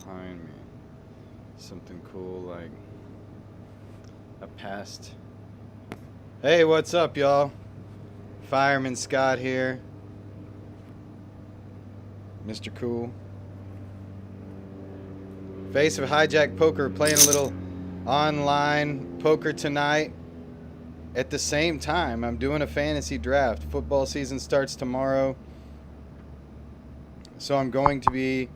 behind me. Something cool like a past. Hey, what's up, y'all? Fireman Scott here. Mr. Cool. Face of Hijack Poker, playing a little online poker tonight. At the same time, I'm doing a fantasy draft. Football season starts tomorrow. So I'm going to be,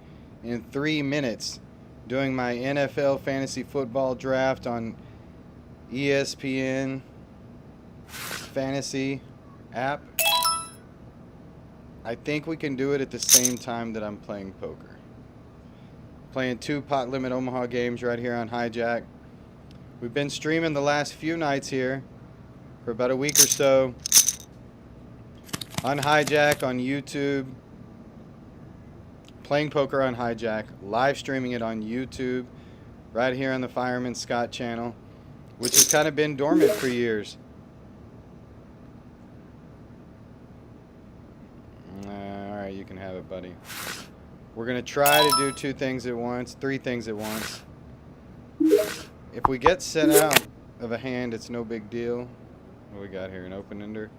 in 3 minutes, doing my NFL fantasy football draft on ESPN fantasy app. I think we can do it at the same time that I'm playing poker. Playing 2 pot limit Omaha games right here on Hijack. We've been streaming the last few nights here for about a week or so on Hijack on YouTube. Playing poker on Hijack, live streaming it on YouTube, right here on the Fireman Scott channel, which has kind of been dormant for years. Alright, you can have it, buddy. We're going to try to do 2 things at once, 3 things at once. If we get set out of a hand, it's no big deal. What we got here? An open-ender?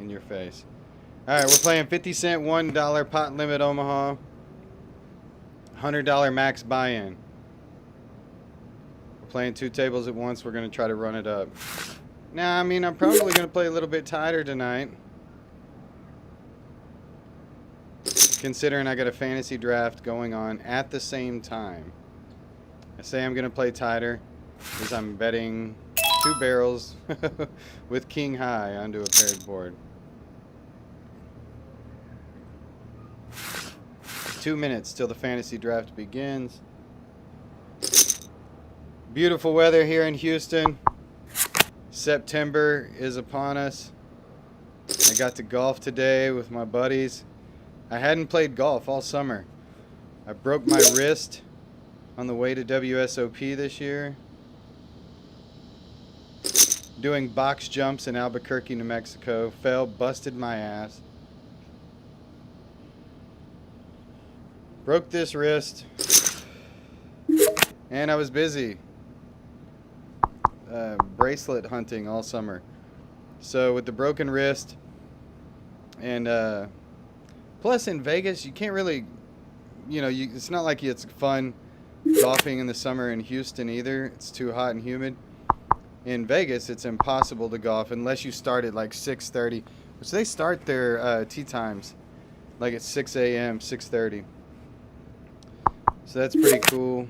In your face. Alright, we're playing 50 cent $1 pot limit Omaha. $100 max buy-in. We're playing 2 tables at once. We're going to try to run it up. Now, I mean, I'm probably going to play a little bit tighter tonight. Considering I got a fantasy draft going on at the same time. I say I'm going to play tighter because I'm betting 2 barrels with king high onto a paired board. 2 minutes till the fantasy draft begins. Beautiful weather here in Houston. September is upon us. I got to golf today with my buddies. I hadn't played golf all summer. I broke my wrist on the way to WSOP this year. Doing box jumps in Albuquerque, New Mexico. Fell, busted my ass. Broke this wrist, and I was busy bracelet hunting all summer. So with the broken wrist, and plus in Vegas, you can't really, you know, it's not like it's fun golfing in the summer in Houston either. It's too hot and humid. In Vegas, it's impossible to golf unless you start at like 6:30, which they start their tee times like at 6 a.m., 6:30. So that's pretty cool,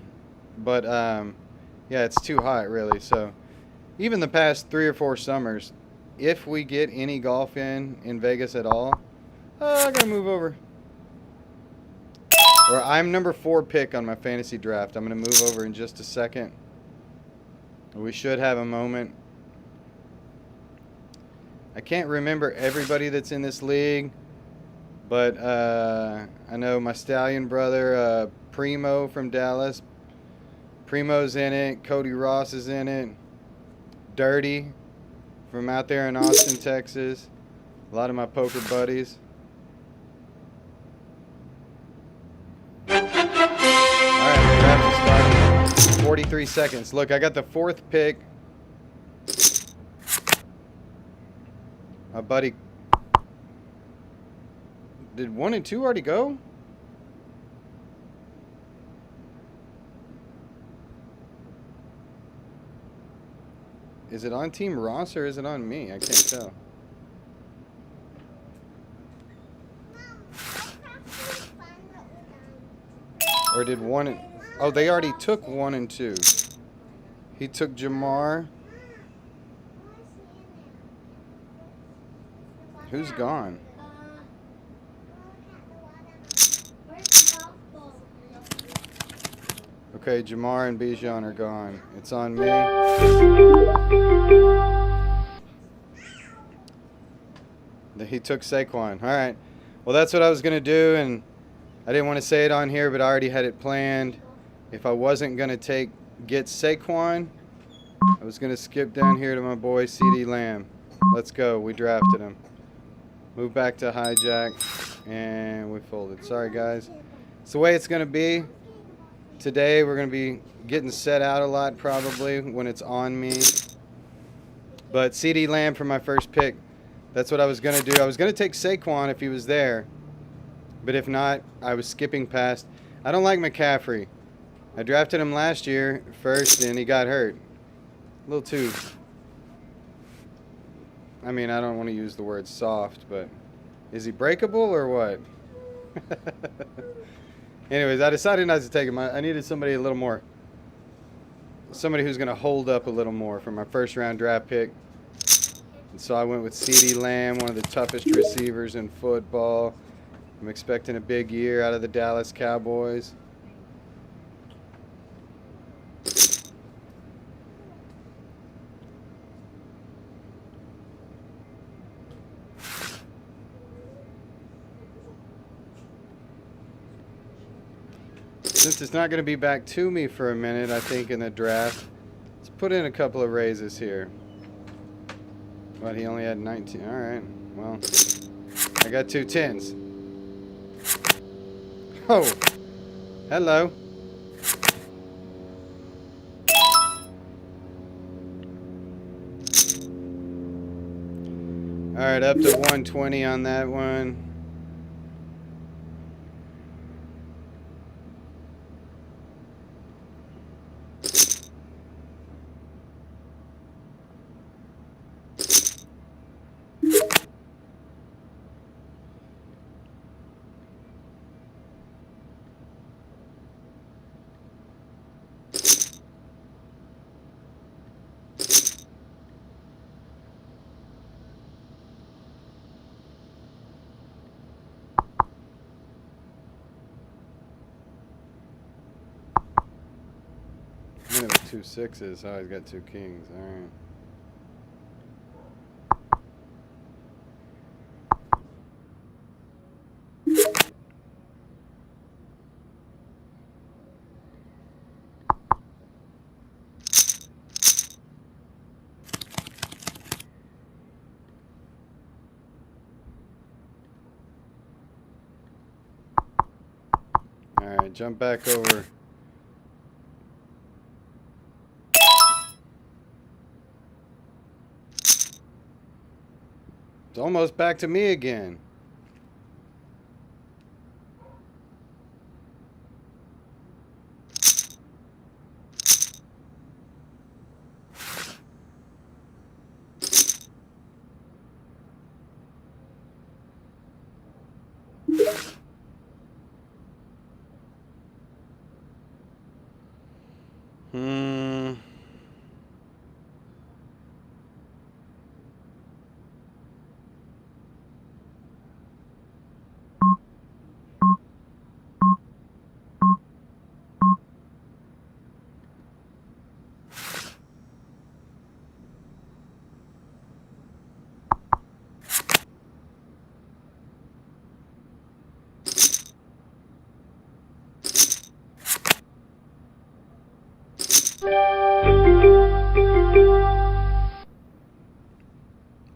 but yeah, it's too hot really. So even the past 3 or 4 summers, if we get any golf in Vegas at all, I gotta move over. Or I'm number 4 pick on my fantasy draft. I'm gonna move over in just a second. We should have a moment. I can't remember everybody that's in this league, but I know my stallion brother, Primo from Dallas. Primo's in it. Cody Ross is in it. Dirty from out there in Austin, Texas. A lot of my poker buddies. Alright, the draft is starting. 43 seconds. Look, I got the 4th pick. My buddy. Did 1 and 2 already go? Is it on Team Ross or is it on me? I can't tell. Or did 1 and... Oh, they already took 1 and 2. He took Jamar. Who's gone? Okay, Jamar and Bijan are gone. It's on me. He took Saquon. All right. Well, that's what I was going to do, and I didn't want to say it on here, but I already had it planned. If I wasn't going to get Saquon, I was going to skip down here to my boy CeeDee Lamb. Let's go. We drafted him. Move back to Hijack, and we folded. Sorry, guys. It's the way it's going to be. Today we're going to be getting set out a lot probably when it's on me. But CD Lamb for my first pick. That's what I was going to do. I was going to take Saquon if he was there. But if not, I was skipping past. I don't like McCaffrey. I drafted him last year first and he got hurt. A little too... I mean, I don't want to use the word soft, but is he breakable or what? Anyways, I decided not to take him. I needed somebody a little more, somebody who's going to hold up a little more for my first round draft pick. And so I went with CeeDee Lamb, one of the toughest receivers in football. I'm expecting a big year out of the Dallas Cowboys. Since it's not going to be back to me for a minute, I think, in the draft, let's put in a couple of raises here. But he only had 19. All right. Well, I got 2 10s. Oh, hello. All right, up to 120 on that one. I'm in with 2 6s. Oh, he's got 2 kings. All right. All right, jump back over. It's almost back to me again.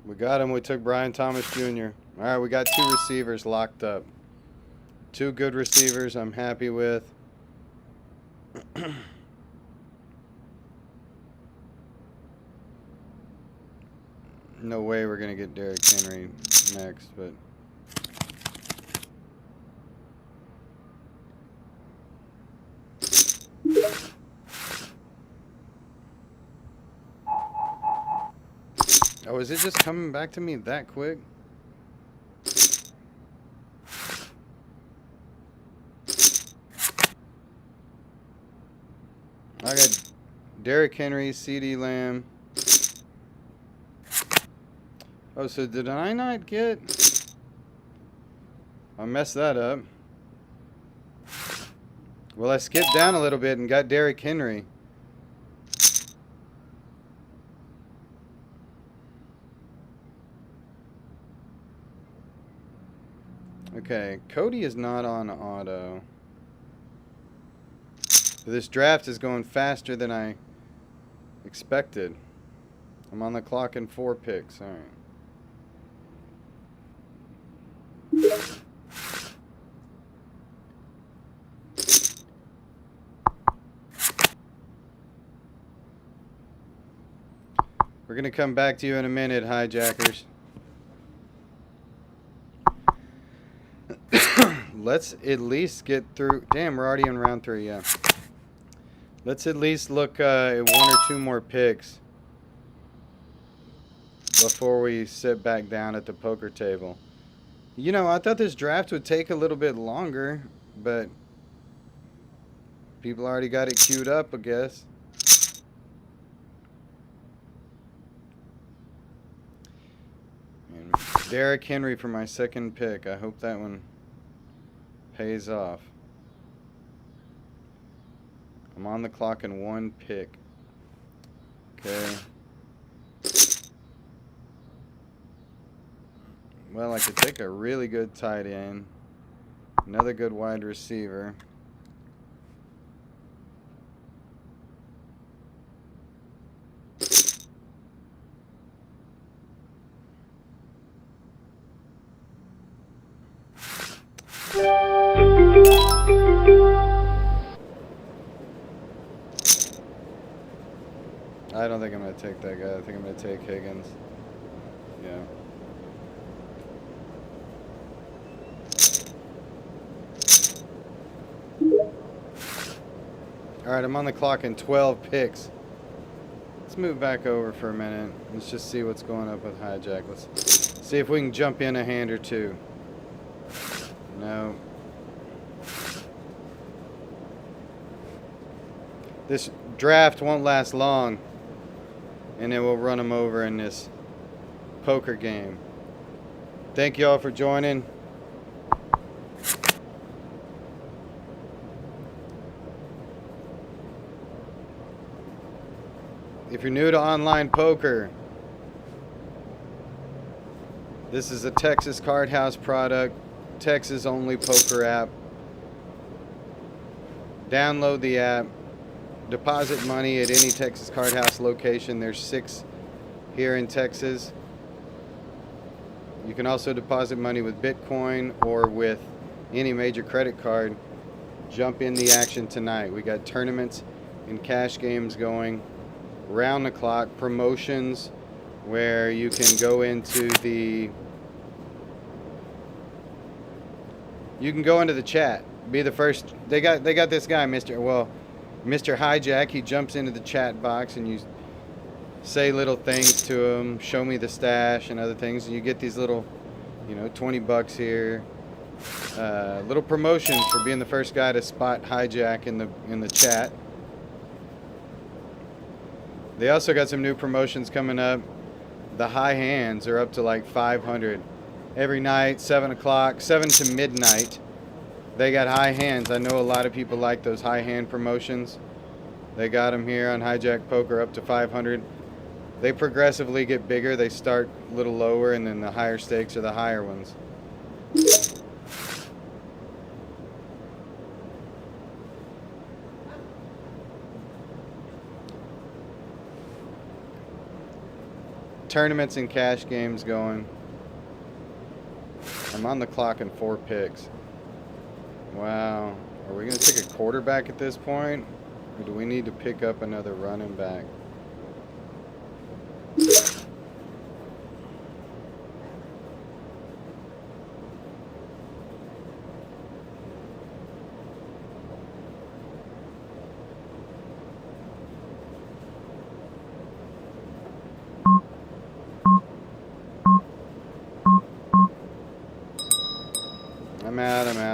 We got him. We took Brian Thomas Jr. All right, we got 2 receivers locked up. 2 good receivers I'm happy with. No way we're going to get Derrick Henry next, but... Oh, is it just coming back to me that quick? I got Derrick Henry, CeeDee Lamb. Oh, so did I not get... I messed that up. Well, I skipped down a little bit and got Derrick Henry. Okay, Cody is not on auto. This draft is going faster than I expected. I'm on the clock in 4 picks. All right. We're going to come back to you in a minute, hijackers. Let's at least get through. Damn, we're already in round 3, yeah. Let's at least look at 1 or 2 more picks before we sit back down at the poker table. You know, I thought this draft would take a little bit longer, but people already got it queued up, I guess. And Derrick Henry for my second pick. I hope that one pays off. I'm on the clock in 1 pick. Okay. Well, I could take a really good tight end. Another good wide receiver. I don't think I'm going to take that guy. I think I'm going to take Higgins. Yeah. Alright, I'm on the clock in 12 picks. Let's move back over for a minute. Let's just see what's going up with Hijack. Let's see if we can jump in a hand or two. No. This draft won't last long, and then we'll run them over in this poker game. Thank you all for joining. If you're new to online poker, this is a Texas Card House product, Texas only poker app. Download the app. Deposit money at any Texas Card House location. There's 6 here in Texas. You can also deposit money with Bitcoin or with any major credit card. Jump in the action tonight. We got tournaments and cash games going round the clock, promotions where you can go into the chat. Be the first. They got this guy, Mr. Hijack. He jumps into the chat box and you say little things to him, show me the stash and other things, and you get these little, $20 here. Little promotions for being the first guy to spot Hijack in the chat. They also got some new promotions coming up. The high hands are up to like 500 every night, 7 o'clock, 7 to midnight. They got high hands. I know a lot of people like those high hand promotions. They got them here on Hijack Poker up to 500. They progressively get bigger. They start a little lower, and then the higher stakes are the higher ones. Tournaments and cash games going. I'm on the clock in 4 picks. Wow. Are we going to take a quarterback at this point? Or do we need to pick up another running back?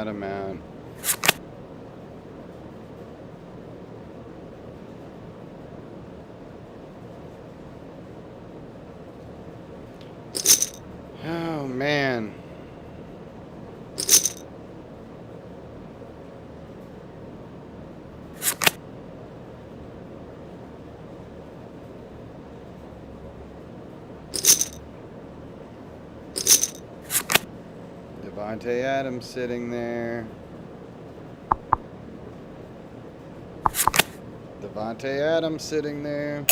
I'm out. Oh, man. Devontae Adams sitting there. Devontae Adams sitting there.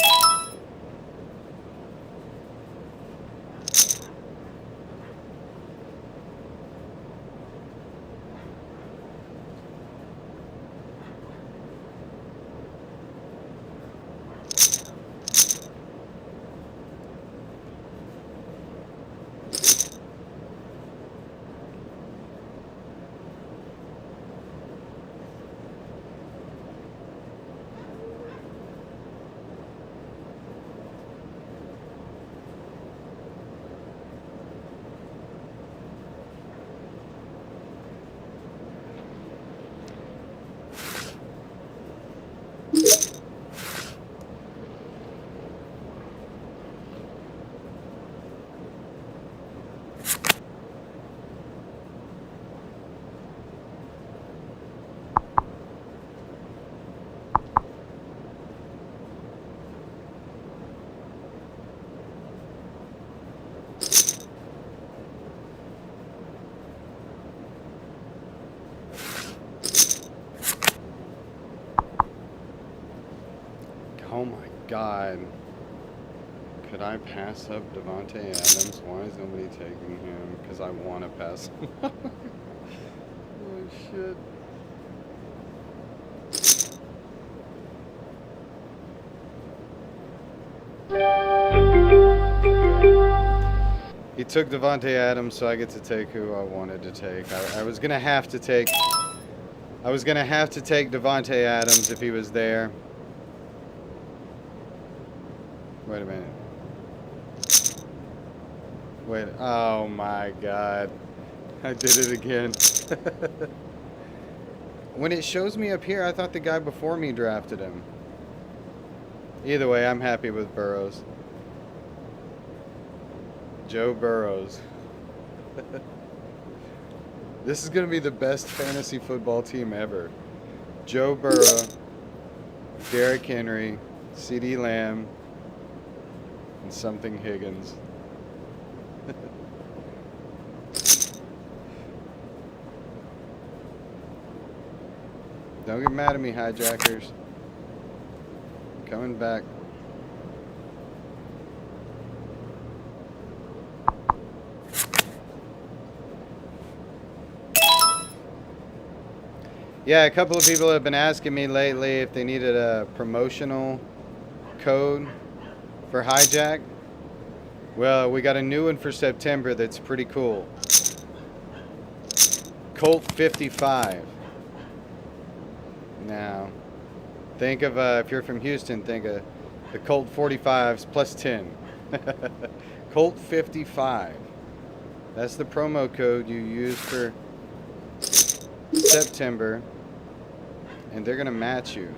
Oh my God. Could I pass up Devontae Adams? Why is nobody taking him? Because I want to pass him. Oh shit. He took Devontae Adams, so I get to take who I wanted to take. I was gonna have to take. I was gonna have to take Devontae Adams if he was there. Wait a minute. Wait. Oh my God. I did it again. When it shows me up here, I thought the guy before me drafted him. Either way, I'm happy with Burrows. Joe Burrows. This is going to be the best fantasy football team ever. Joe Burrow, Derrick Henry, CeeDee Lamb, and something Higgins. Don't get mad at me, hijackers. Coming back. Yeah, a couple of people have been asking me lately if they needed a promotional code for Hijack. Well, we got a new one for September that's pretty cool. Colt 55. Now, think of, if you're from Houston, think of the Colt 45s plus 10. Colt 55. That's the promo code you use for September, and they're going to match you.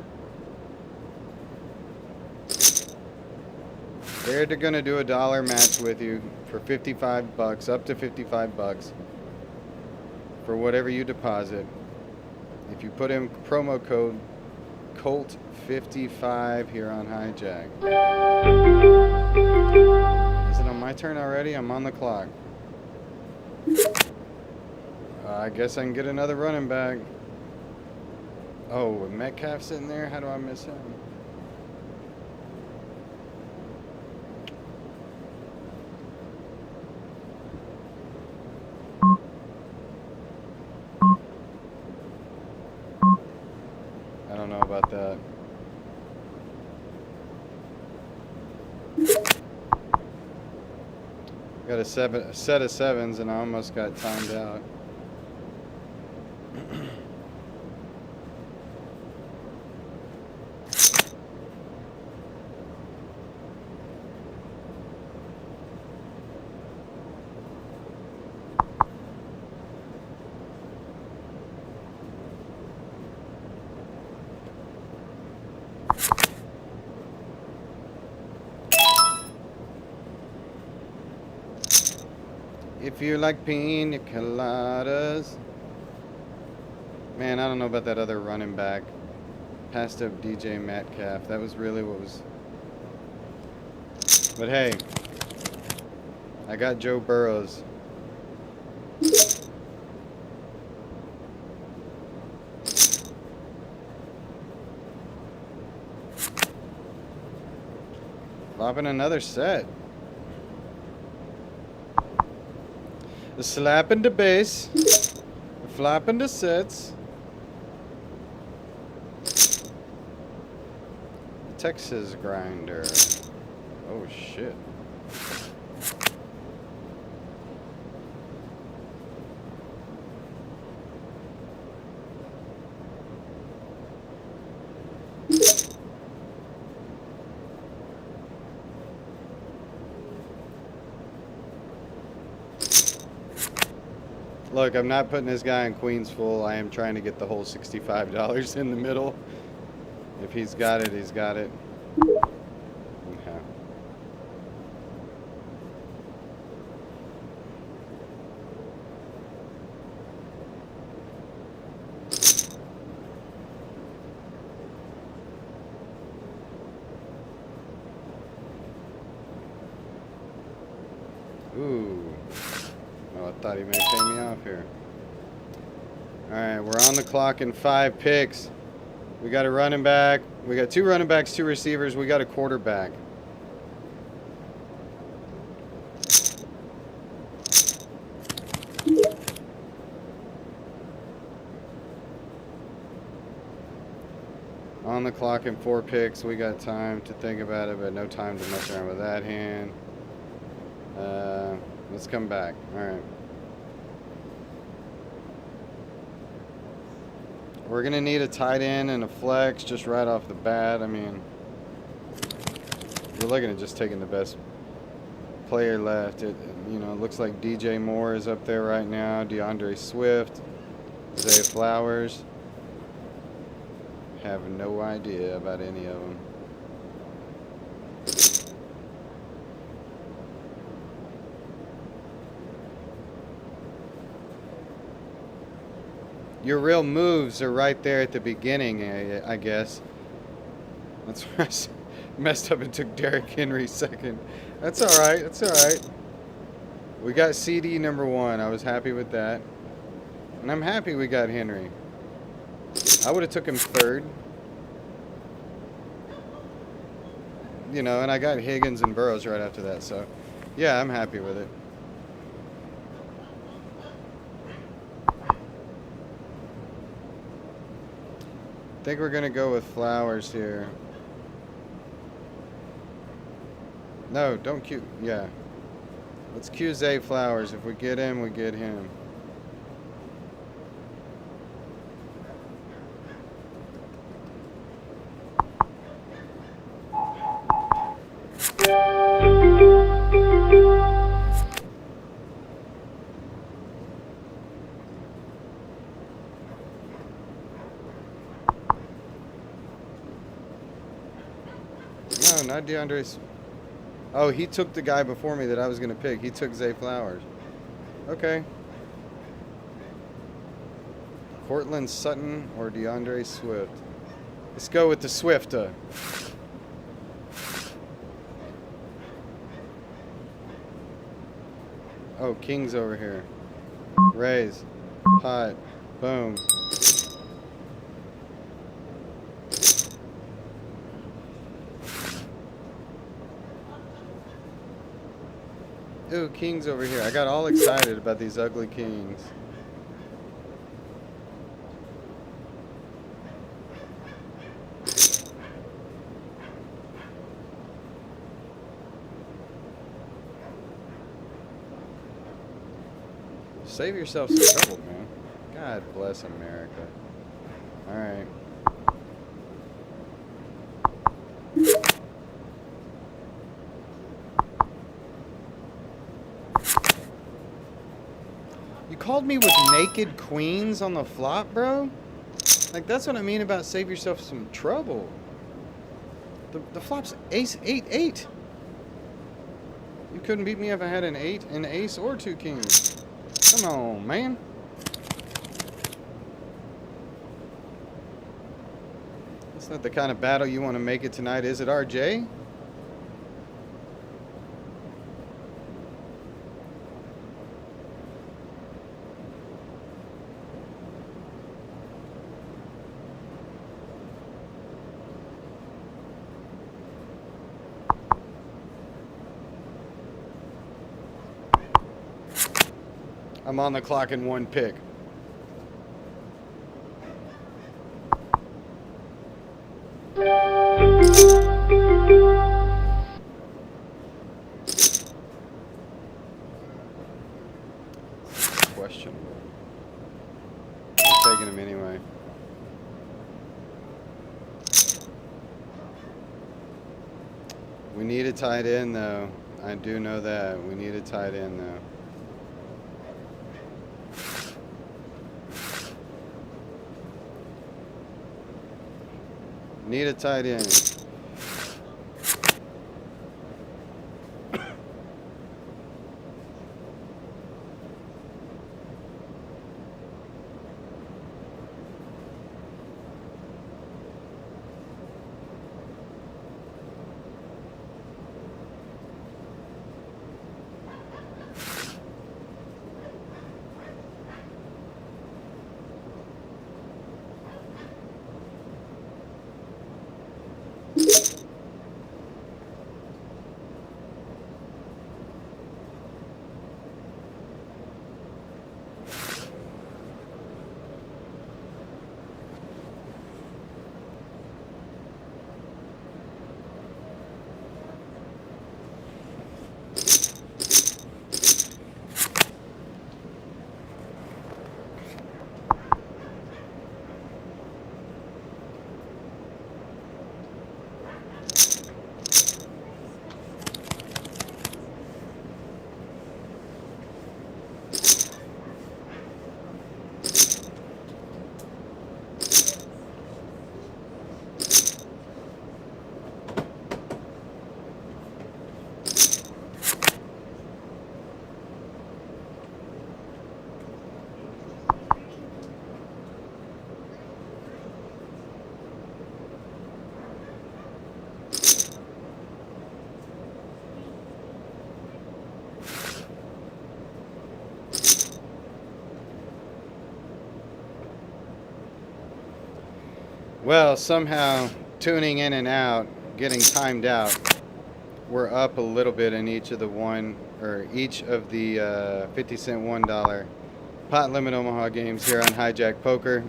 They're going to do a dollar match with you for $55, up to $55 for whatever you deposit. If you put in promo code Colt55 here on Hijack. Is it on my turn already? I'm on the clock. I guess I can get another running back. Oh, with Metcalf sitting there? How do I miss him? I don't know about that. Got a set of sevens and I almost got timed out. If you like pina coladas. Man, I don't know about that other running back. Passed up DJ Metcalf. That was really what was... But hey, I got Joe Burrows. Popping another set. The slap in the bass, the flap in the sets. Texas grinder. Oh shit. Look, I'm not putting this guy in Queens full. I am trying to get the whole $65 in the middle. If he's got it, he's got it. Okay. Ooh. Oh, I thought he may pay me off here. Alright, we're on the clock in 5 picks. We got a running back. We got 2 running backs, 2 receivers. We got a quarterback. On the clock in 4 picks. We got time to think about it, but no time to mess around with that hand. Let's come back. All right. We're going to need a tight end and a flex just right off the bat. I mean, we're looking at just taking the best player left. It looks like DJ Moore is up there right now. DeAndre Swift. Zay Flowers. Have no idea about any of them. Your real moves are right there at the beginning, I guess. That's where I messed up and took Derrick Henry second. That's all right. That's all right. We got CD number 1. I was happy with that. And I'm happy we got Henry. I would have took him 3rd. And I got Higgins and Burrows right after that. So, yeah, I'm happy with it. I think we're going to go with Flowers here. No, don't cue. Yeah. Let's cue Zay Flowers. If we get him, we get him. No, not DeAndre. Oh, he took the guy before me that I was going to pick. He took Zay Flowers. Okay. Cortland Sutton or DeAndre Swift. Let's go with the Swift. Oh, King's over here. Raise. Hot. Boom. Ooh, King's over here. I got all excited about these ugly Kings. Save yourself some trouble, man. God bless America. All right. You called me with naked queens on the flop, bro? Like, that's what I mean about save yourself some trouble. The flop's ace, 8-8. You couldn't beat me if I had an 8, an ace, or 2 kings. Come on, man. That's not the kind of battle you want to make it tonight, is it, RJ? I'm on the clock in 1 pick. Questionable. I'm taking him anyway. We need a tight end, though. I do know that. We need a tight end, though. Need a tight end. Well, somehow tuning in and out, getting timed out, we're up a little bit in each of the each of the 50-cent $1 pot limit Omaha games here on Hijack Poker.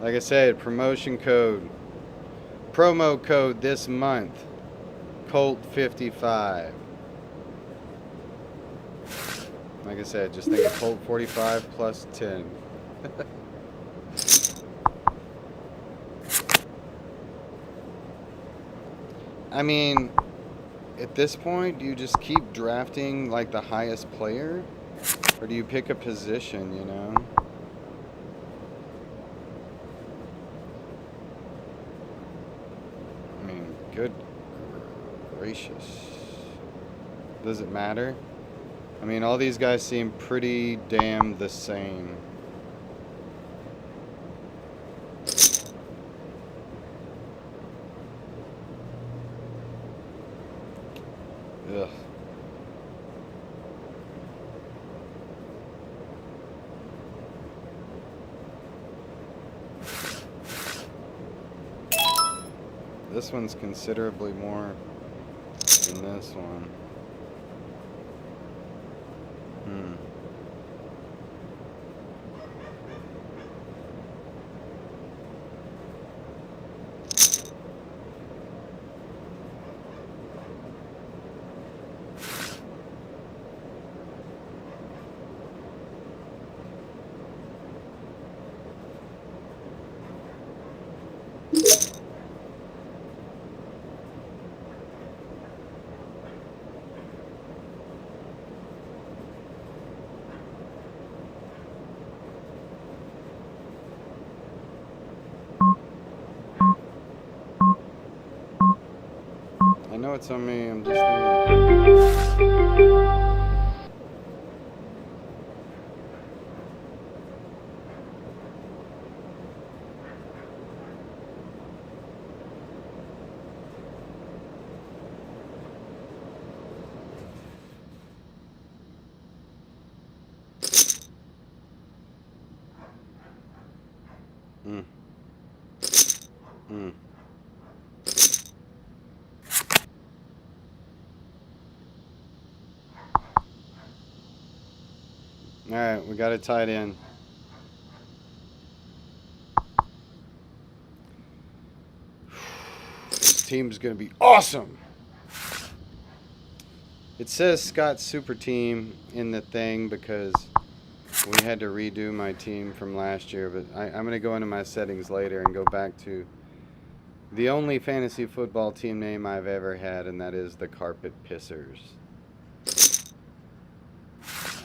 Like I said, promo code this month, Colt55. Like I said, just think of Colt 45 plus 10. I mean, at this point, do you just keep drafting like the highest player? Or do you pick a position, you know? I mean, good gracious. Does it matter? I mean, all these guys seem pretty damn the same. Ugh. This one's considerably more than this one. I know it's on me, I'm just Alright, we got it tied in. This team's gonna be awesome! It says Scott's Super Team in the thing because we had to redo my team from last year, but I'm going to go into my settings later and go back to the only fantasy football team name I've ever had, and that is the Carpet Pissers.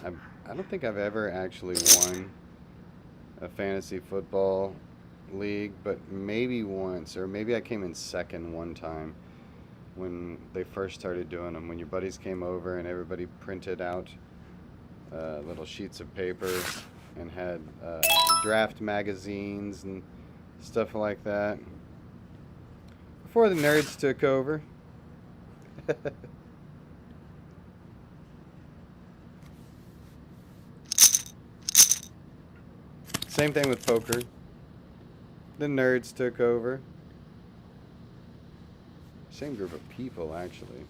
I don't think I've ever actually won a fantasy football league, but maybe once, or maybe I came in second one time when they first started doing them, when your buddies came over and everybody printed out little sheets of paper and had draft magazines and stuff like that before the nerds took over. Same thing with poker. The nerds took over. Same group of people, actually.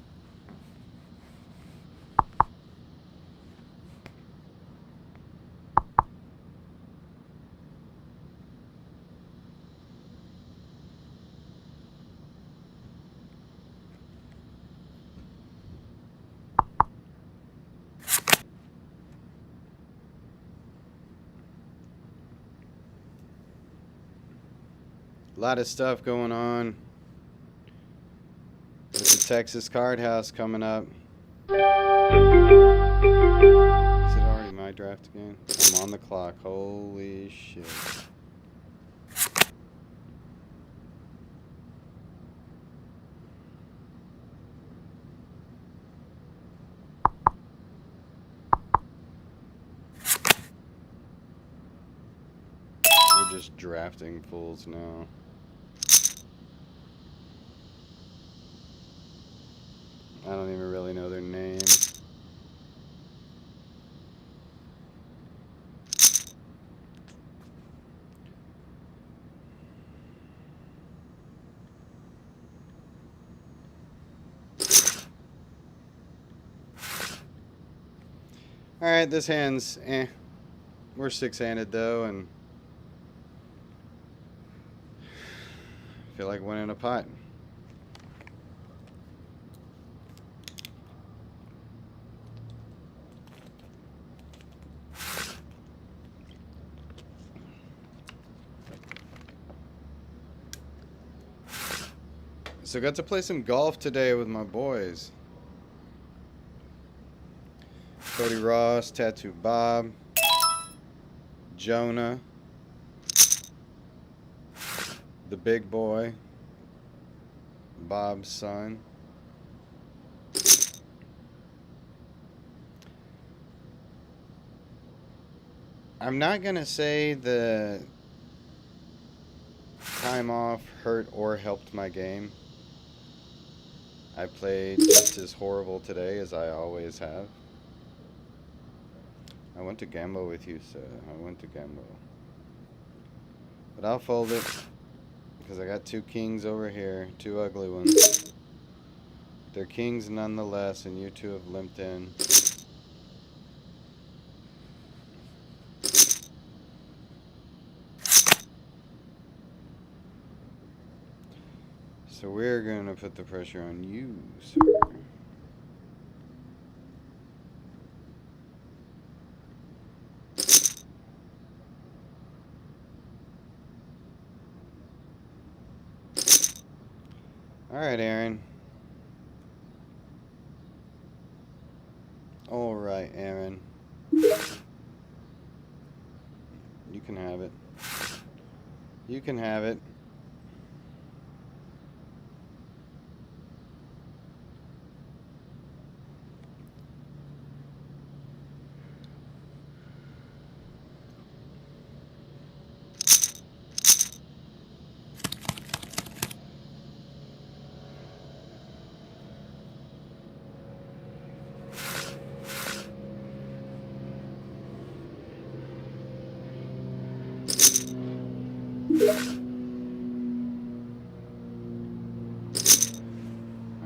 A lot of stuff going on with the Texas Card House coming up. Is it already my draft again? I'm on the clock. Holy shit. We're just drafting fools now. I don't even really know their name. Alright, this hand's We're six-handed though, and feel like winning a pot. So got to play some golf today with my boys. Cody Ross, Tattoo Bob, Jonah, the big boy, Bob's son. I'm not gonna say the time off hurt or helped my game. I played just as horrible today as I always have. I went to Gambo with you, so I went to Gambo. But I'll fold it because I got two kings over here, two ugly ones. They're kings nonetheless, and you two have limped in. So we're going to put the pressure on you, sir. All right, Aaron. All right, Aaron. You can have it. You can have it.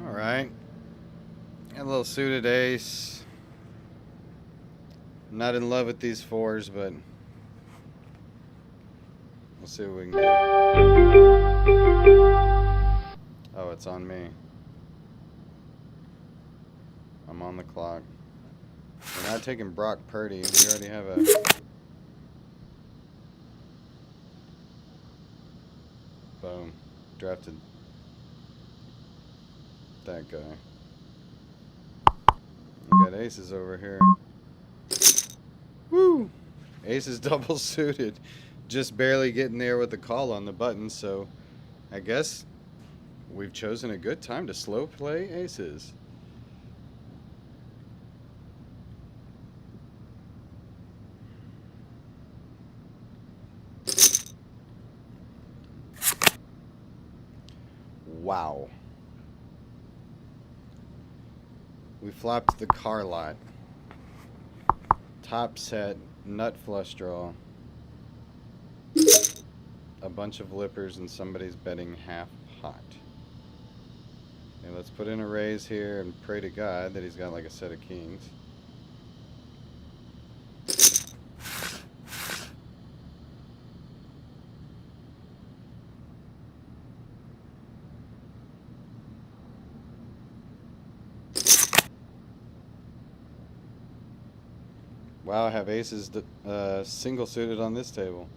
All right. Got a little suited ace. I'm not in love with these fours, but we'll see what we can do. Oh, it's on me. I'm on the clock. We're not taking Brock Purdy. We already have a... Boom. Drafted that guy. We got aces over here. Woo! Aces double suited. Just barely getting there with the call on the button, so I guess we've chosen a good time to slow play aces. Wow. We flopped the car lot. Top set, nut flush draw. A bunch of lippers and somebody's betting half pot. Okay, let's put in a raise here and pray to God that he's got like a set of kings. Wow, I have aces single suited on this table.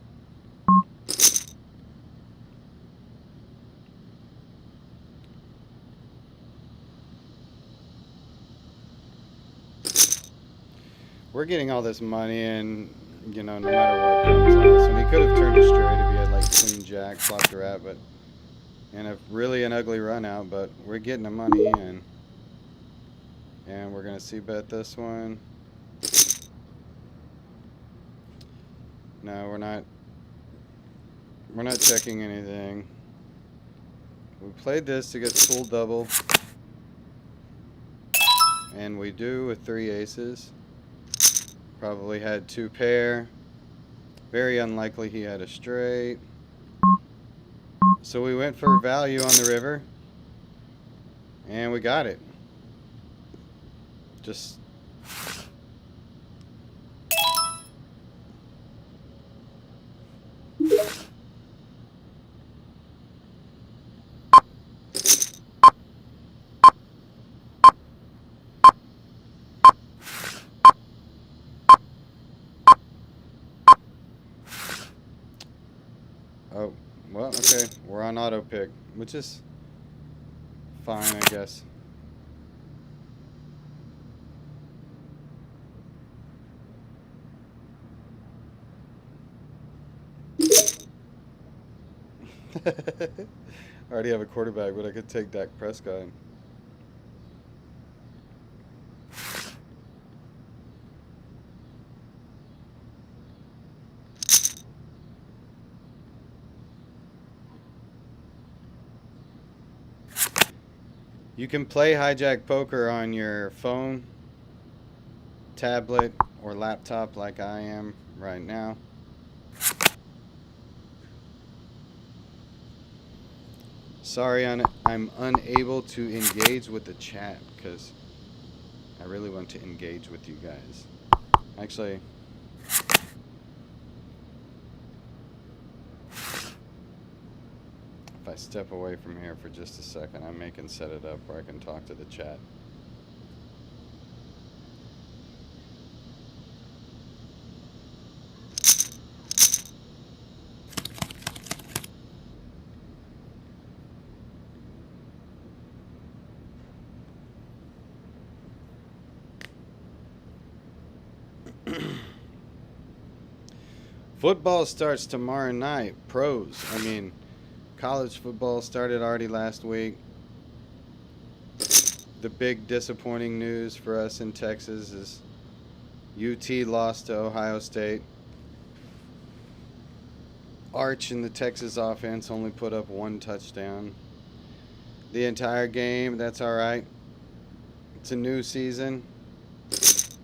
We're getting all this money, and you know, no matter what comes on this one, he could have turned it straight if he had like queen jack, flopped a rat, but and a really an ugly run out. But we're getting the money in, and we're gonna see bet this one. No, we're not checking anything. We played this to get full double, and we do with three aces. Probably had two pair. Very unlikely he had a straight. So we went for value on the river, and we got it. Just Oh, well, okay. We're on auto pick, which is fine, I guess. I already have a quarterback, but I could take Dak Prescott. You can play Hijack Poker on your phone, tablet, or laptop like I am right now. Sorry, I'm unable to engage with the chat because I really want to engage with you guys. Actually, if I step away from here for just a second, I may can set it up where I can talk to the chat. Football starts tomorrow night. Pros. I mean, college football started already last week. The big disappointing news for us in Texas is UT lost to Ohio State. Arch in the Texas offense only put up 1 touchdown the entire game. That's all right. It's a new season. The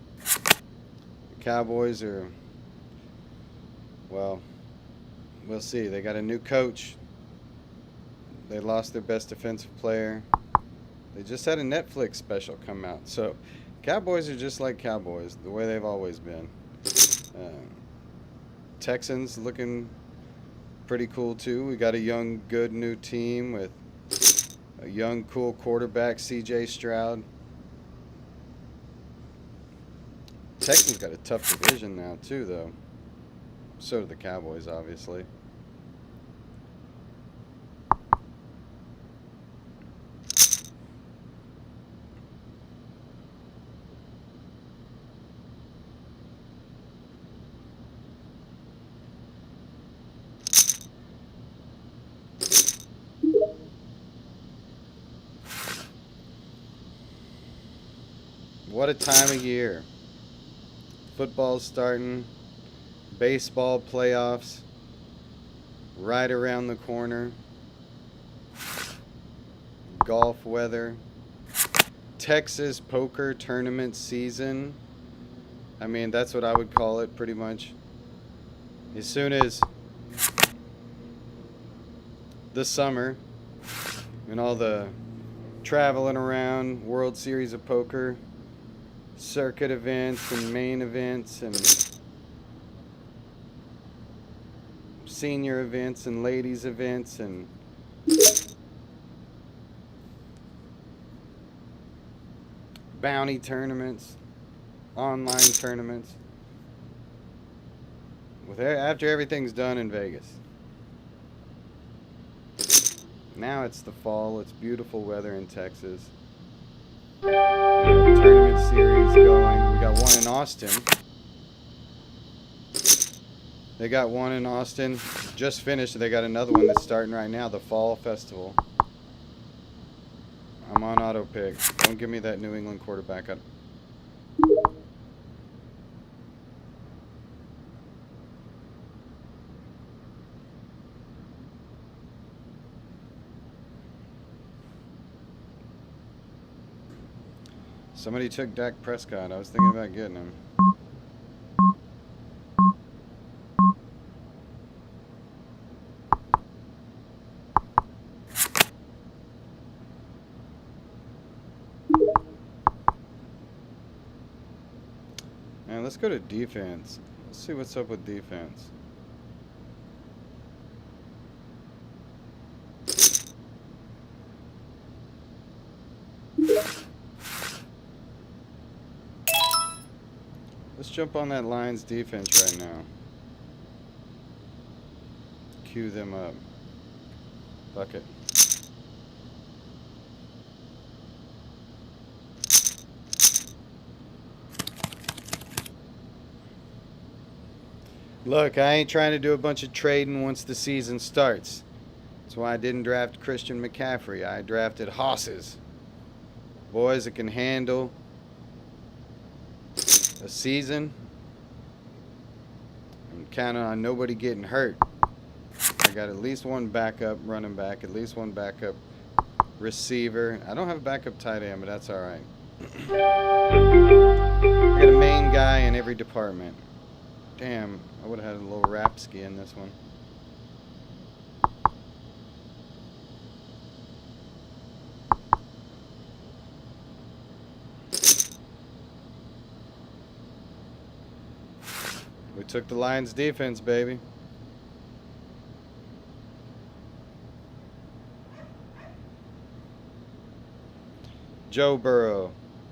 Cowboys are, well, we'll see. They got a new coach. They lost their best defensive player. They just had a Netflix special come out. So Cowboys are just like Cowboys, the way they've always been. Texans looking pretty cool too. We got a young, good new team with a young, cool quarterback, C.J. Stroud. Texans got a tough division now too, though. So do the Cowboys, obviously. What a time of year. Football's starting. Baseball playoffs right around the corner. Golf weather. Texas poker tournament season. I mean, that's what I would call it pretty much. As soon as the summer and all the traveling around, World Series of Poker, circuit events and main events and senior events and ladies events and bounty tournaments, online tournaments. After everything's done in Vegas. Now it's the fall. It's beautiful weather in Texas. Tournament series going. We got one in Austin. They got one in Austin. Just finished. They got another one that's starting right now. The Fall Festival. I'm on auto pick. Don't give me that New England quarterback. Somebody took Dak Prescott. I was thinking about getting him. Man, let's go to defense. Let's see what's up with defense. jump on that Lions defense right now. Cue them up. Fuck it. Look, I ain't trying to do a bunch of trading once the season starts. That's why I didn't draft Christian McCaffrey. I drafted hosses. Boys that can handle a season. I'm counting on nobody getting hurt. I got at least one backup running back, at least one backup receiver. I don't have a backup tight end, but that's all right. I got a main guy in every department. Damn, I would have had a little Rapsky in this one. We took the Lions defense, baby. Joe Burrow,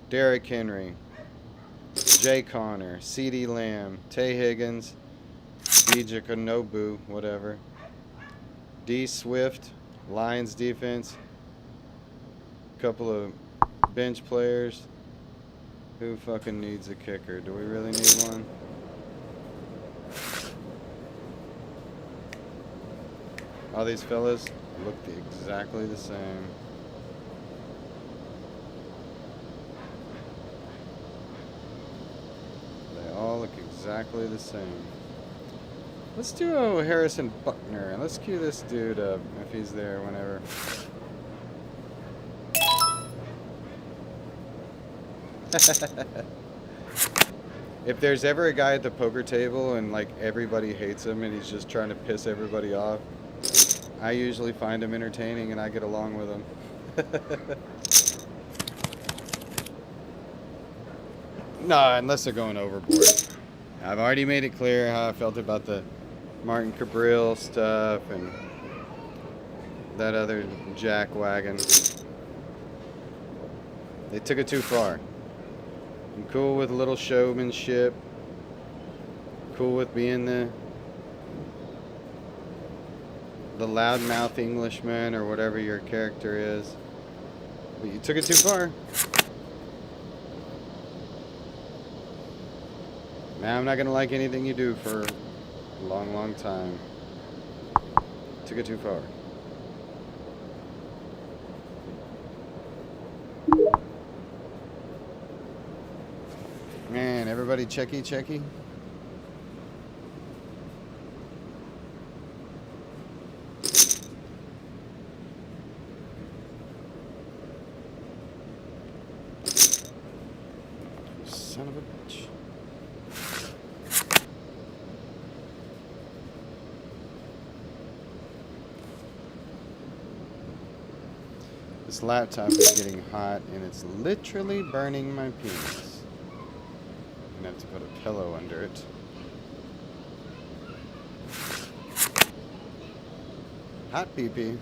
Derrick Henry, Jay Connor, CeeDee Lamb, Tay Higgins, HIJACK Poker, whatever. D Swift, Lions defense. Couple of bench players. Who fucking needs a kicker? Do we really need one? All these fellas look exactly the same. They all look exactly the same. Let's do a Harrison Buckner. Let's cue this dude up if he's there whenever. If there's ever a guy at the poker table and like everybody hates him and he's just trying to piss everybody off, I usually find him entertaining and I get along with him. No, unless they're going overboard. I've already made it clear how I felt about the Martin Cabrillo stuff and that other jack wagon. They took it too far. I'm cool with a little showmanship. Cool with being the loudmouth Englishman or whatever your character is. But you took it too far. Now I'm not going to like anything you do for a long, long time. Took it too far. Man, everybody checky. Son of a bitch. This laptop is getting hot and it's literally burning my penis. I'm gonna have to put a pillow under it. Hot pee-pee.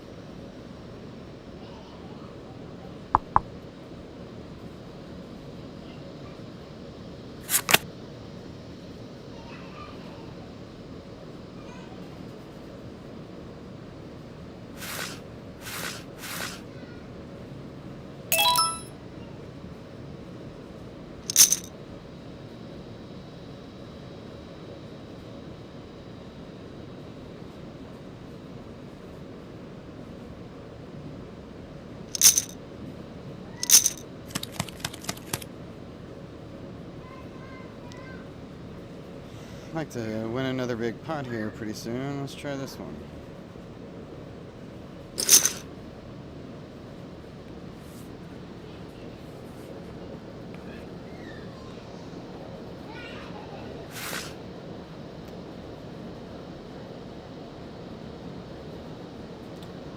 I'd like to win another big pot here pretty soon. Let's try this one.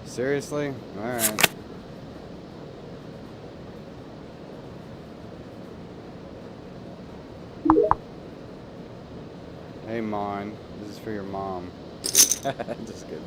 Seriously? Alright. Hey, Mon. This is for your mom. Just kidding.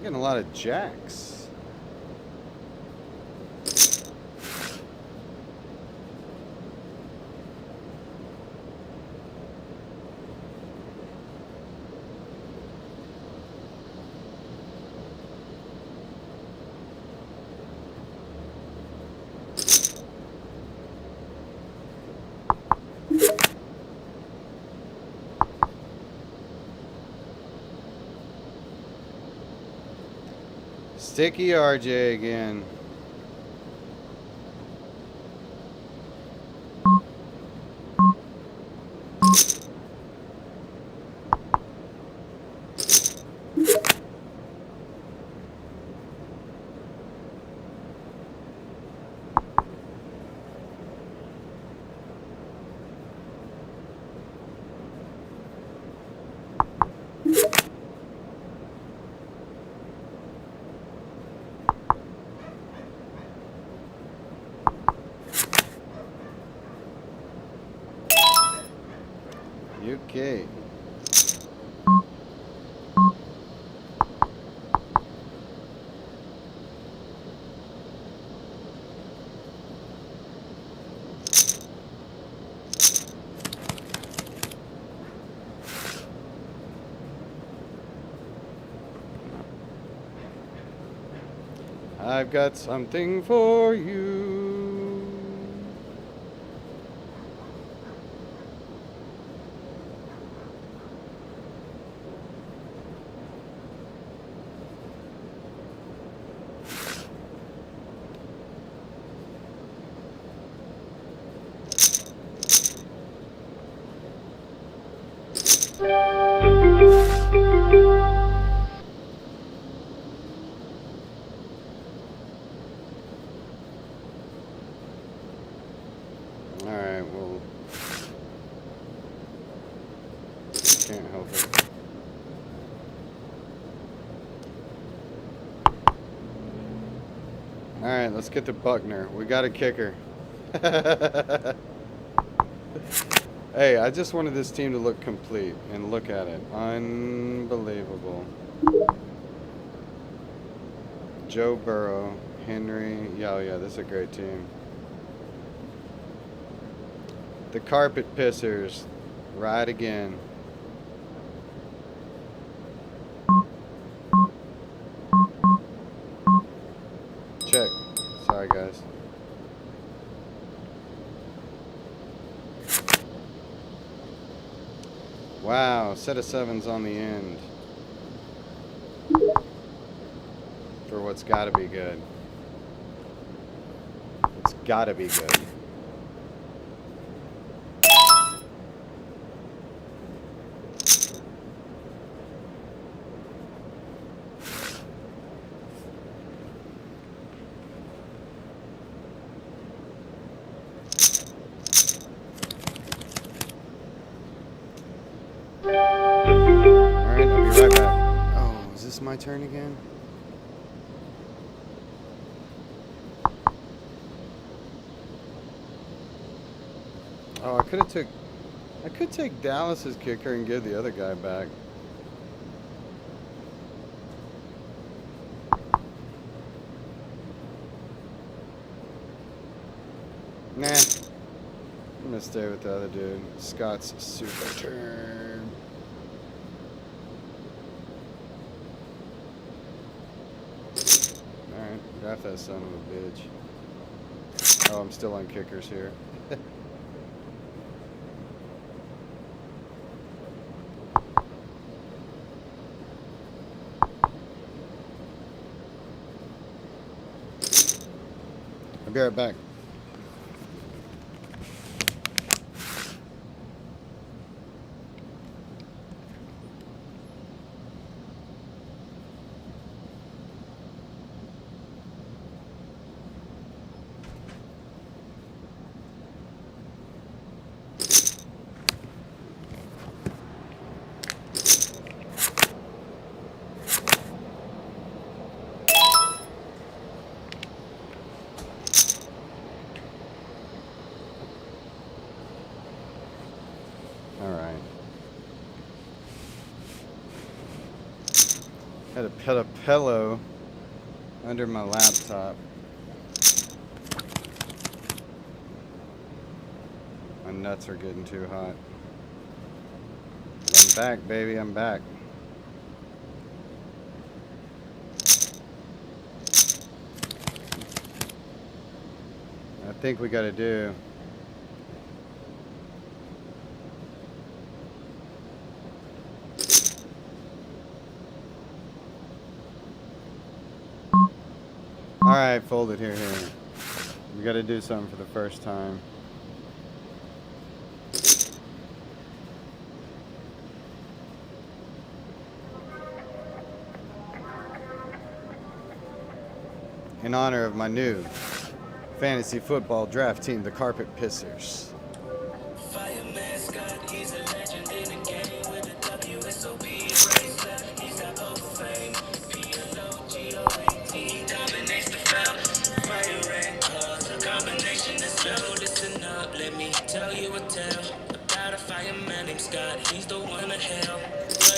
Getting a lot of jacks. Sticky RJ again. Okay. I've got something for you. Alright, well, can't help it. Alright, let's get to Buckner. We got a kicker. Hey, I just wanted this team to look complete, and look at it. Unbelievable. Joe Burrow, Henry. Yeah, this is a great team. The Carpet Pissers, ride again. Check. Sorry, guys. Wow, set of sevens on the end. For what's gotta be good. It's gotta be good. Alright, I'll be right back. Oh, is this my turn again? Oh, I could take Dallas's kicker and give the other guy back. Nah. I'm gonna stay with the other dude. Scott's super turn. Alright, draft that son of a bitch. Oh, I'm still on kickers here. I'll be right back. Had to put a pillow under my laptop. My nuts are getting too hot. I'm back, baby. I'm back. I think we got to do. All right, fold it here. We got to do something for the first time. In honor of my new fantasy football draft team, the Carpet Pissers. Let me tell you a tale about a fireman named Scott. He's the one to hell.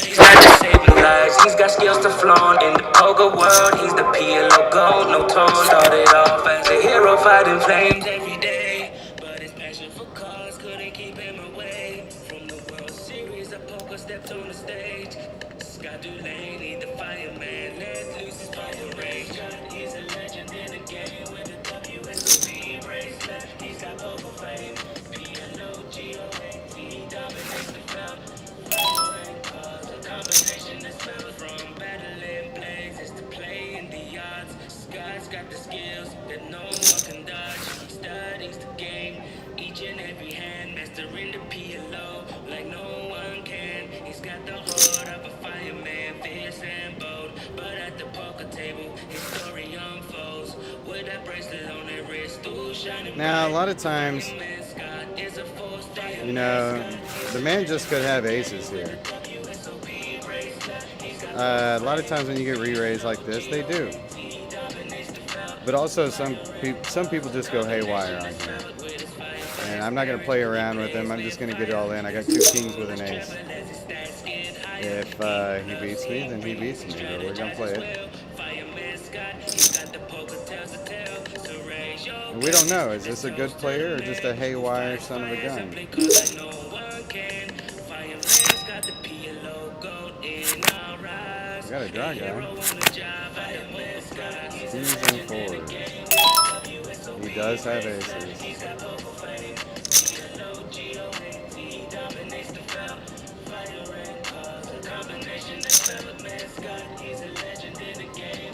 He's not just saving lives, he's got skills to flaunt. In the poker world, he's the PLO gold, no tone. Started off as a hero fighting flames every day, but his passion for cars couldn't keep him away from the World Series of Poker. Stepped on the stage, Scott Dulaney, the fireman, let loose his fire rage. He's a legend in the game with a WSOP bracelet. He's got poker fame, PLO, GOAT, he dominates the belt. Combination that spells from battling blades to play in the odds. Scott's got the skills that no one can dodge. He studies the game, each and every hand, mastering the PLO like no one can. He's got the heart of a fireman, fierce and bold. But at the poker table, his story unfolds with that bracelet on his wrist, still shining. Now, a lot of times, you know, the man just could have aces here. A lot of times when you get re-raised like this, they do. But also some people just go haywire on here. And I'm not going to play around with them. I'm just going to get it all in. I got 2 kings with an ace. If he beats me, then he beats me. But we're going to play it. And we don't know. Is this a good player or just a haywire son of a gun? We got a draw guy. Twos and fours. He does have aces.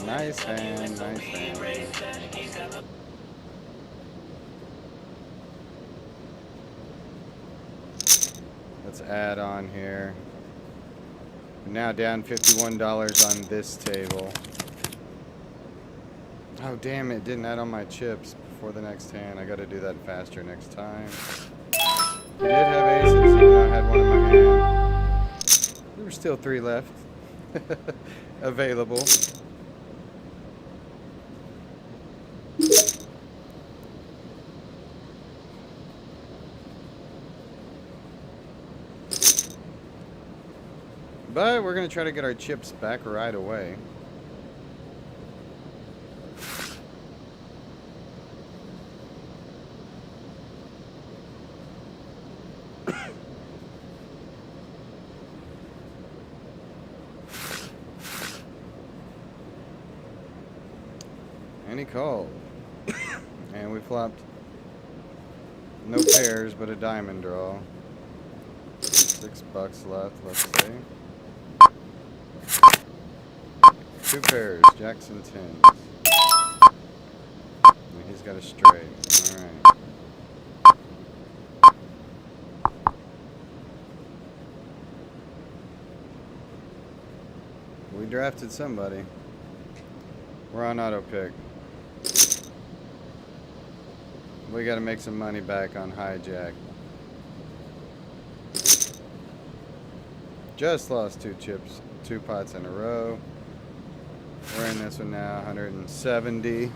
Nice hand, nice hand. Let's add on here. Now down $51 on this table. Oh damn it, didn't add on my chips before the next hand. I gotta do that faster next time. He did have aces, even though I had one in my hand. There were still 3 left. Available. But we're going to try to get our chips back right away. And he called. And we flopped no pairs, but a diamond draw. $6 left, let's see. 2 pairs, jacks and 10s. And he's got a straight. Alright. We drafted somebody. We're on auto pick. We gotta make some money back on hijack. Just lost 2 chips, 2 pots in a row. We're in this one now, 170.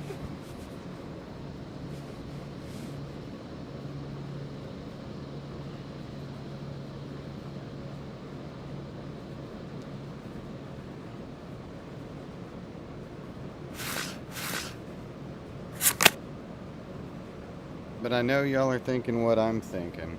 But I know y'all are thinking what I'm thinking.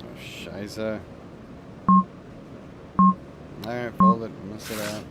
Oh, shiza. Alright, fold it. Miss it out.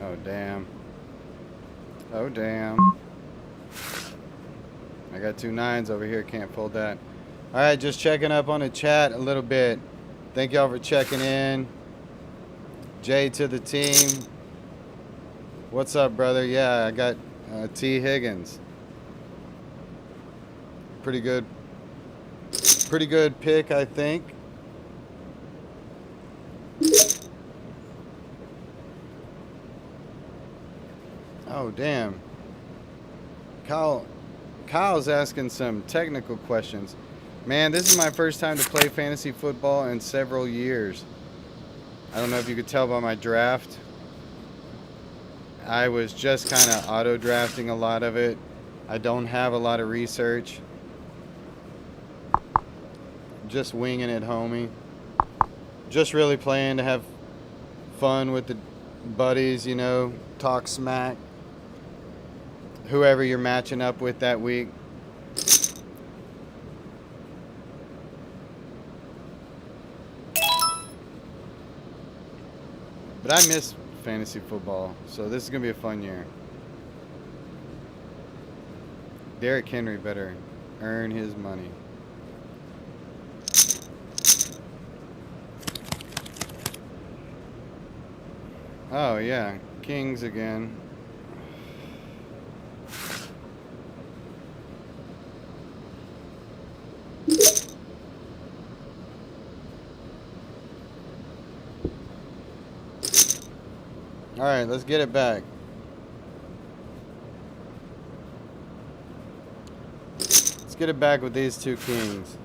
Oh, damn. Oh, damn. I got 2 9s over here. Can't fold that. All right, just checking up on the chat a little bit. Thank y'all for checking in. Jay to the team. What's up, brother? Yeah, I got T. Higgins. Pretty good pick, I think. Oh, damn. Kyle's asking some technical questions. Man, this is my first time to play fantasy football in several years. I don't know if you could tell by my draft. I was just kind of auto-drafting a lot of it. I don't have a lot of research. Just winging it, homie. Just really playing to have fun with the buddies, you know, talk smack. Whoever you're matching up with that week. But I miss fantasy football, so this is going to be a fun year. Derrick Henry better earn his money. Oh, yeah. Kings again. All right, let's get it back. Let's get it back with these 2 kings.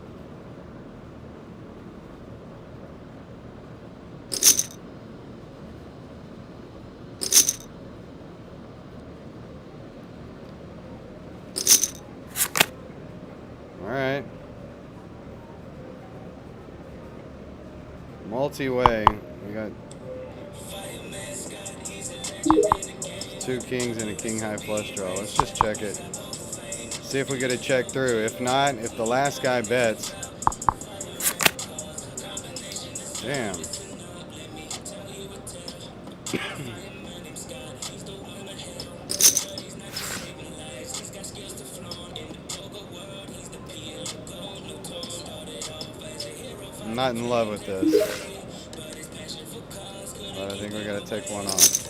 All right. Multi-way. We got 2 kings and a king high flush draw. Let's just check it. See if we get a check through. If not, if the last guy bets. Damn. I'm not in love with this. But I think we gotta take one off.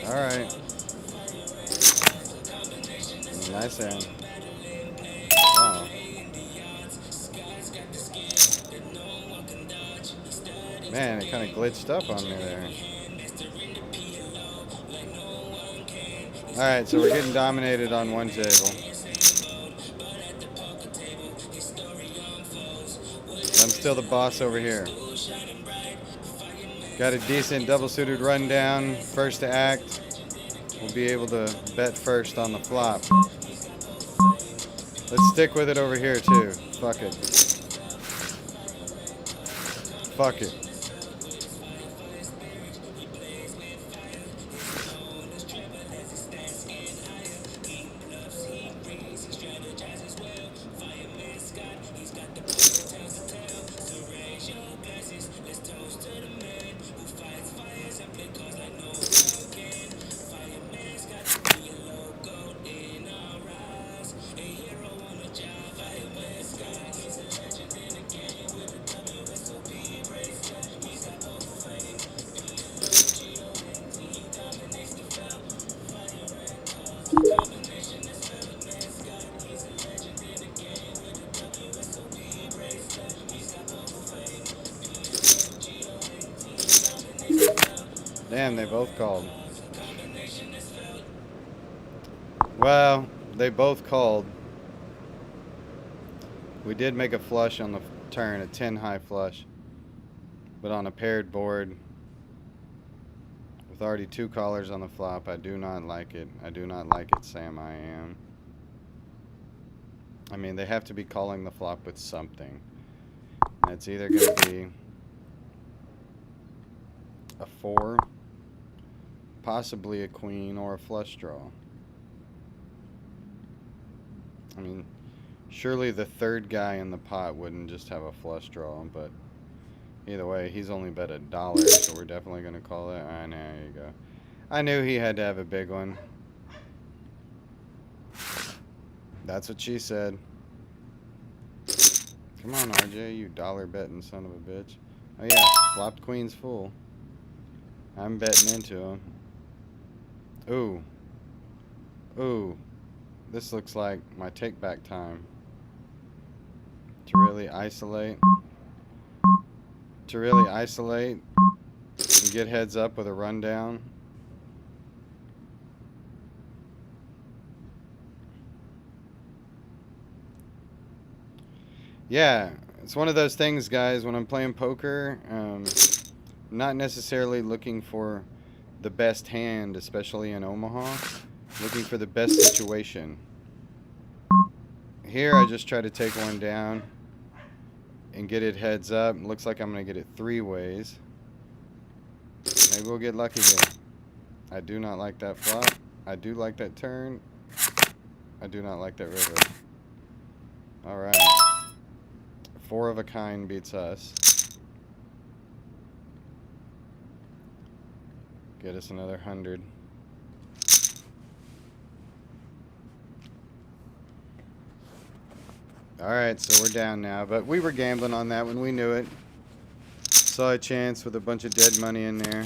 All right. Nice hand. Wow. Man, it kind of glitched up on me there. All right, so we're getting dominated on one table. I'm still the boss over here. Got a decent double-suited rundown. First to act. We'll be able to bet first on the flop. Let's stick with it over here, too. Fuck it. Fuck it. Damn, they both called. Well, they both called. We did make a flush on the turn, a 10 high flush. But on a paired board, with already 2 callers on the flop, I do not like it. I do not like it, Sam. I am. I mean, they have to be calling the flop with something. And it's either going to be a 4, possibly a queen, or a flush draw. I mean, surely the third guy in the pot wouldn't just have a flush draw, but either way, he's only bet $1, so we're definitely going to call it. I know, there you go. I knew he had to have a big one. That's what she said. Come on, RJ, you dollar betting son of a bitch. Oh yeah, flopped queens full. I'm betting into him. Ooh. Ooh. This looks like my take back time. To really isolate. To really isolate and get heads up with a rundown. Yeah, it's one of those things, guys, when I'm playing poker, not necessarily looking for the best hand, especially in Omaha, looking for the best situation. Here, I just try to take one down and get it heads up. It looks like I'm going to get it 3 ways. Maybe we'll get lucky here. I do not like that flop. I do like that turn. I do not like that river. Alright. 4 of a kind beats us. Get us another 100. Alright, so we're down now. But we were gambling on that one. We knew it. Saw a chance with a bunch of dead money in there.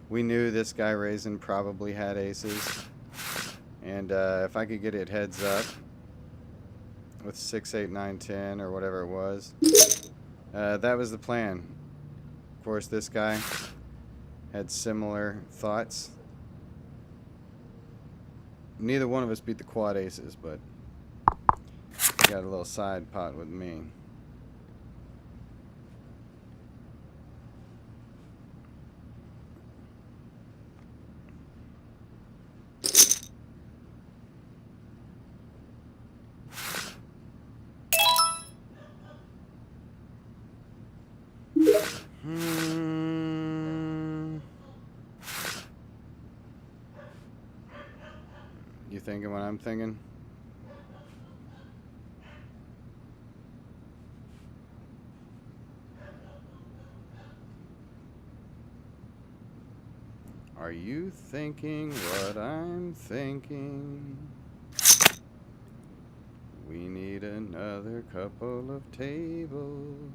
We knew this guy raising probably had aces. And if I could get it heads up with 6, 8, 9, 10 or whatever it was, that was the plan. Of course, this guy had similar thoughts. Neither one of us beat the quad aces, but he got a little side pot with me. You thinking what I'm thinking? Are you thinking what I'm thinking? We need another couple of tables.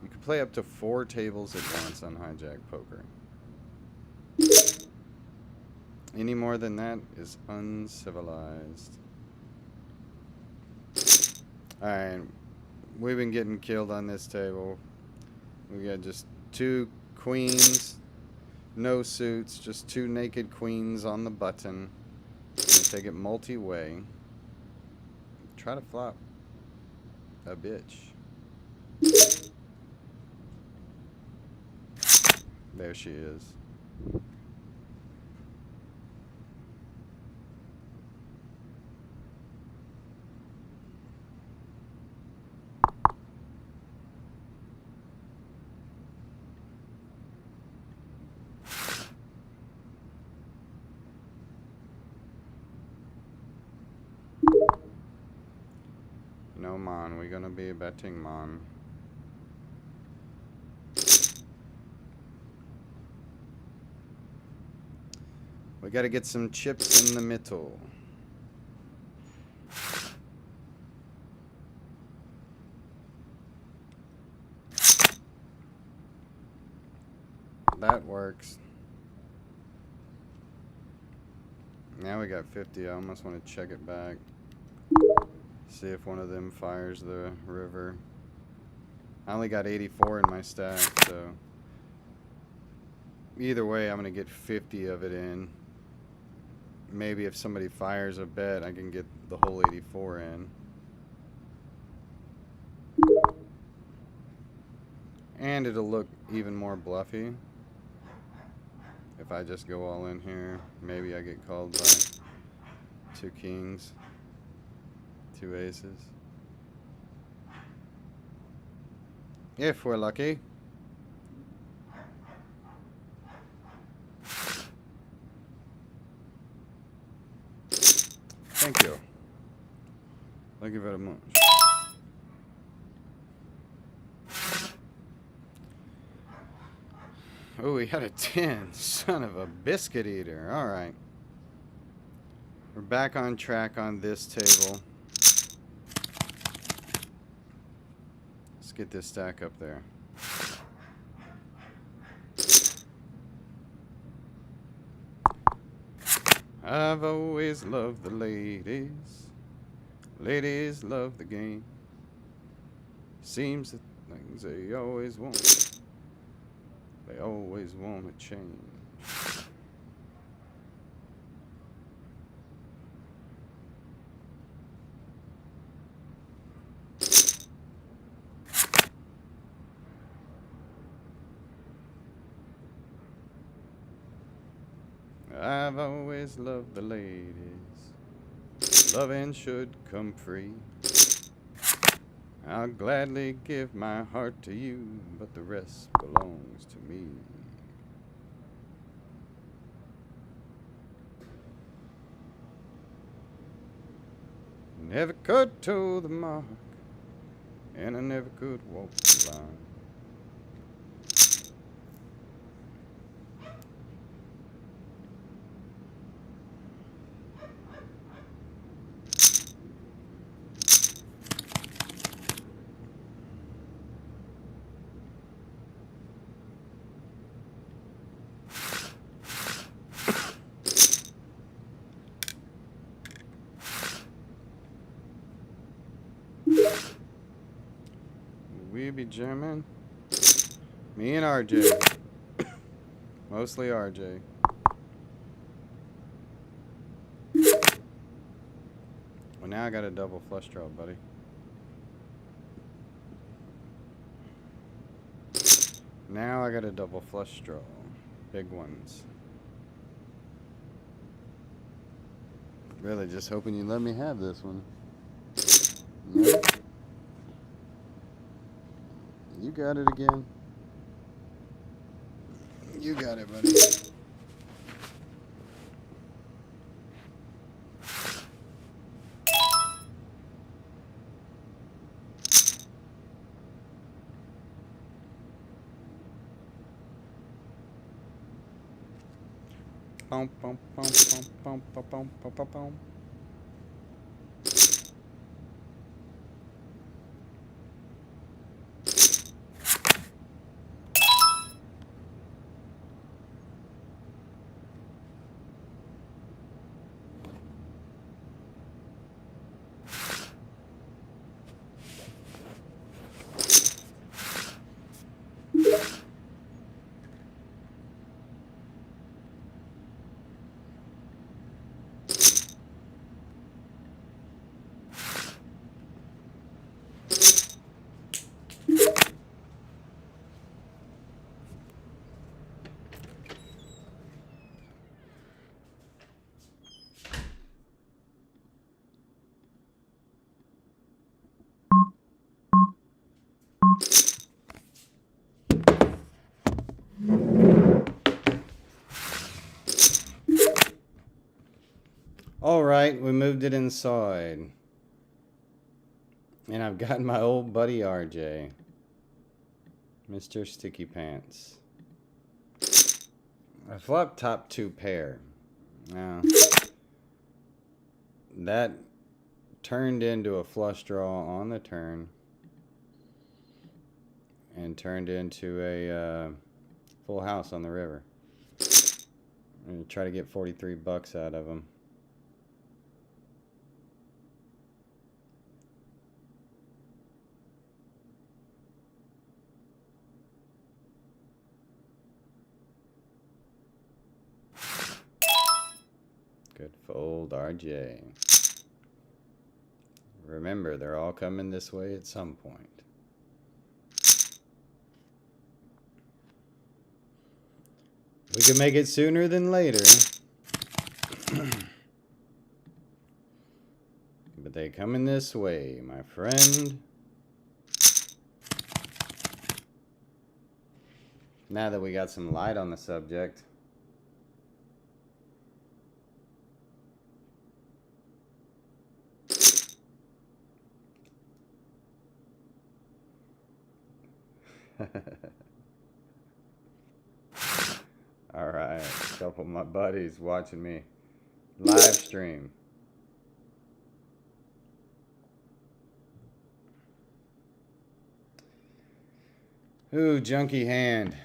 You can play up to 4 tables at once on Hijack Poker. Any more than that is uncivilized. Alright, we've been getting killed on this table. We got just 2 queens, no suits, just 2 naked queens on the button. I'm gonna take it multi-way. Try to flop a bitch. There she is. No man, we're gonna be betting man. We gotta get some chips in the middle. That works. Now we got 50. I almost want to check it back. See if one of them fires the river. I only got 84 in my stack, so Either way, I'm going to get 50 of it in. Maybe if somebody fires a bet, I can get the whole 84 in. And it'll look even more bluffy if I just go all in here. Maybe I get called by 2 kings, 2 aces. If we're lucky. Thank you. Thank you very much. Oh, we had a 10. Son of a biscuit eater. All right. We're back on track on this table. Let's get this stack up there. I've always loved the ladies. Ladies love the game. Seems that things they always want. They always want to change. I've always loved the ladies. Loving should come free. I'll gladly give my heart to you, but the rest belongs to me. Never could toe the mark, and I never could walk the line. We be jamming. Me and RJ. Mostly RJ. Well, now I got a double flush draw, buddy. Now I got a double flush draw. Big ones. Really just hoping you let me have this one. Nope. You got it again. You got it, buddy. Bum, bum, bum, bum, bum, bum, bum, bum, bum, bum. All right, we moved it inside. And I've got my old buddy RJ. Mr. Sticky Pants. I flopped top 2 pair. Now, that turned into a flush draw on the turn. And turned into a full house on the river. I'm going to try to get 43 bucks out of him. Good fold, RJ. Remember, they're all coming this way at some point. We can make it sooner than later. But they coming this way, my friend. Now that we got some light on the subject. Alright, a couple of my buddies watching me live stream. Ooh, junky hand.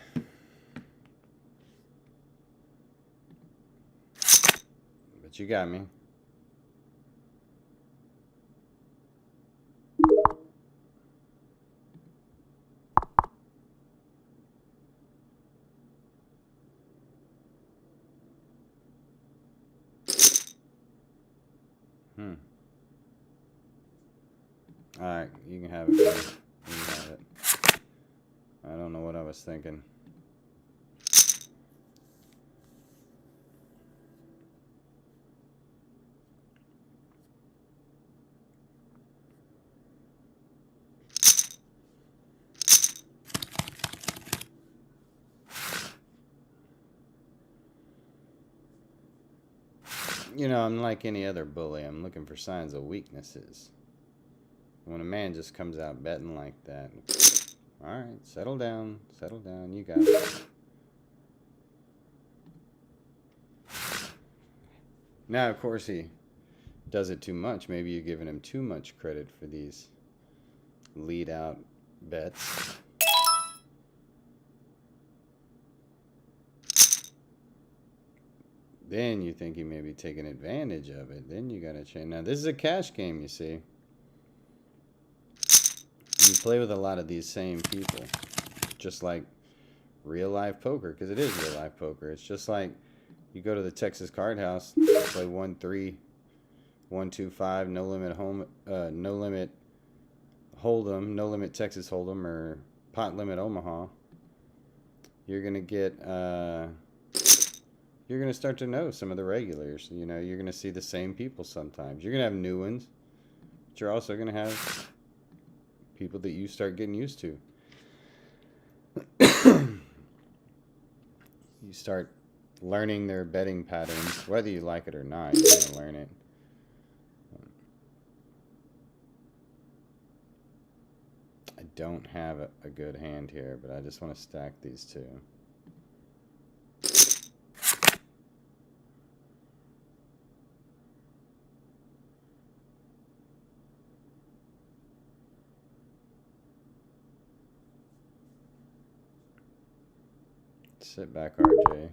But you got me. Alright, you can have it, buddy. You can have it. I don't know what I was thinking. You know, I'm like any other bully. I'm looking for signs of weaknesses. When a man just comes out betting like that, alright, settle down, you got it. Now, of course, he does it too much. Maybe you're giving him too much credit for these lead out bets. Then you think he may be taking advantage of it. Then you gotta change. Now, this is a cash game, you see. You play with a lot of these same people. Just like real life poker, because it is real life poker. It's just like you go to the Texas Card House, play 1-3, 1-2-5, no limit home, no limit Hold'em, no limit Texas Hold'em, or pot limit Omaha. You're gonna get, you're gonna start to know some of the regulars. You know, you're gonna see the same people sometimes. You're gonna have new ones, but you're also gonna have people that you start getting used to. You start learning their betting patterns, whether you like it or not. You're gonna learn it. I don't have a good hand here, but I just want to stack these two. Sit back, RJ.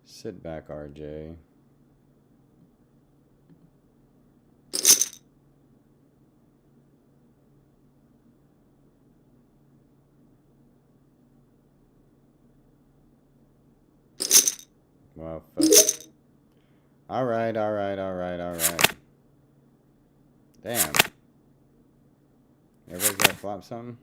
Sit back, RJ. Well, all right. Damn. Everybody's gotta flop something?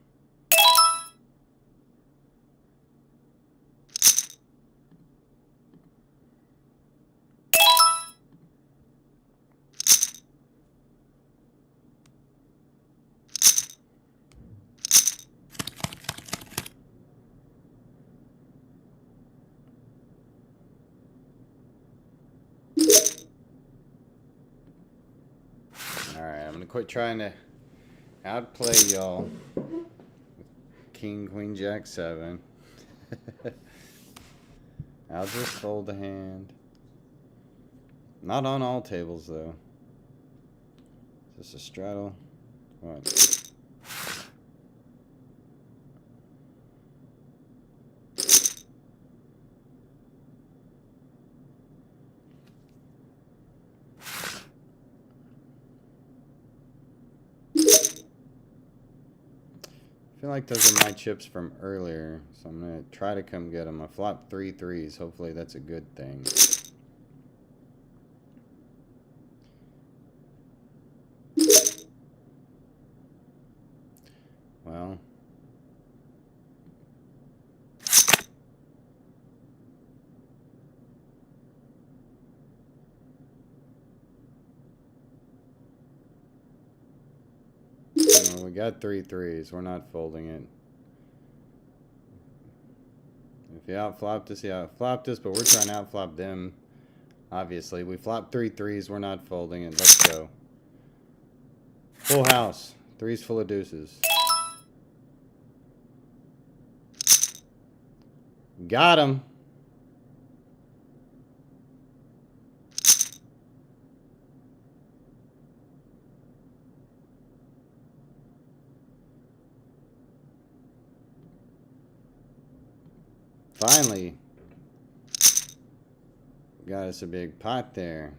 Alright, I'm gonna quit trying to outplay y'all with King, Queen, Jack, 7. I'll just fold the hand. Not on all tables, though. Is this a straddle? What? I feel like those are my chips from earlier, so I'm going to try to come get them. I flopped 3 threes. Hopefully that's a good thing. Well, we got 3 threes. We're not folding it. If he outflopped us, he outflopped us, but we're trying to outflop them. Obviously, we flopped 3 threes. We're not folding it. Let's go. Full house. Threes full of deuces. Got him. Finally. Got us a big pot there.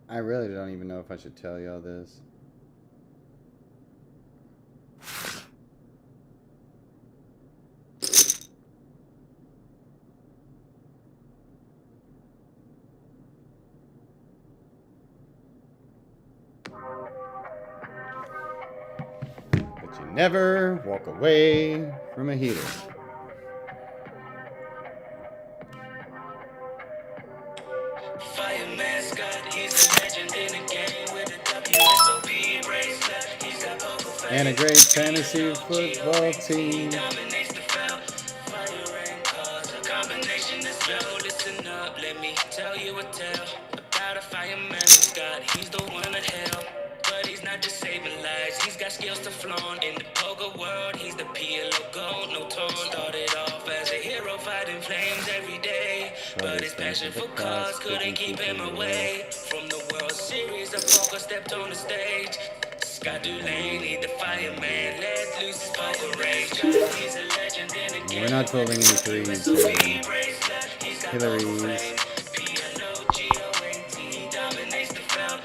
I really don't even know if I should tell y'all this. But you never walk away from a heater. Fireman Scott, he's a legend in the game with a WSOP bracelet. He's got poker face. And a great fantasy football team. Dominates the field. Fire and cause a combination that's real. Listen up, let me tell you a tale about a fireman Scott. He's the one to hell, but he's not just saving lives. He's got skills to flaunt in the poker world. He's the PLO gold, no tone. Started off as a hero fighting flames every day, but his passion for cars couldn't keep him away from the World Series of Poker. Stepped on the stage. Scott Dulaney, the fireman, let loose his poker rage. He's a legend in the game. We're not folding any threes. Hillary's. Dominates the field.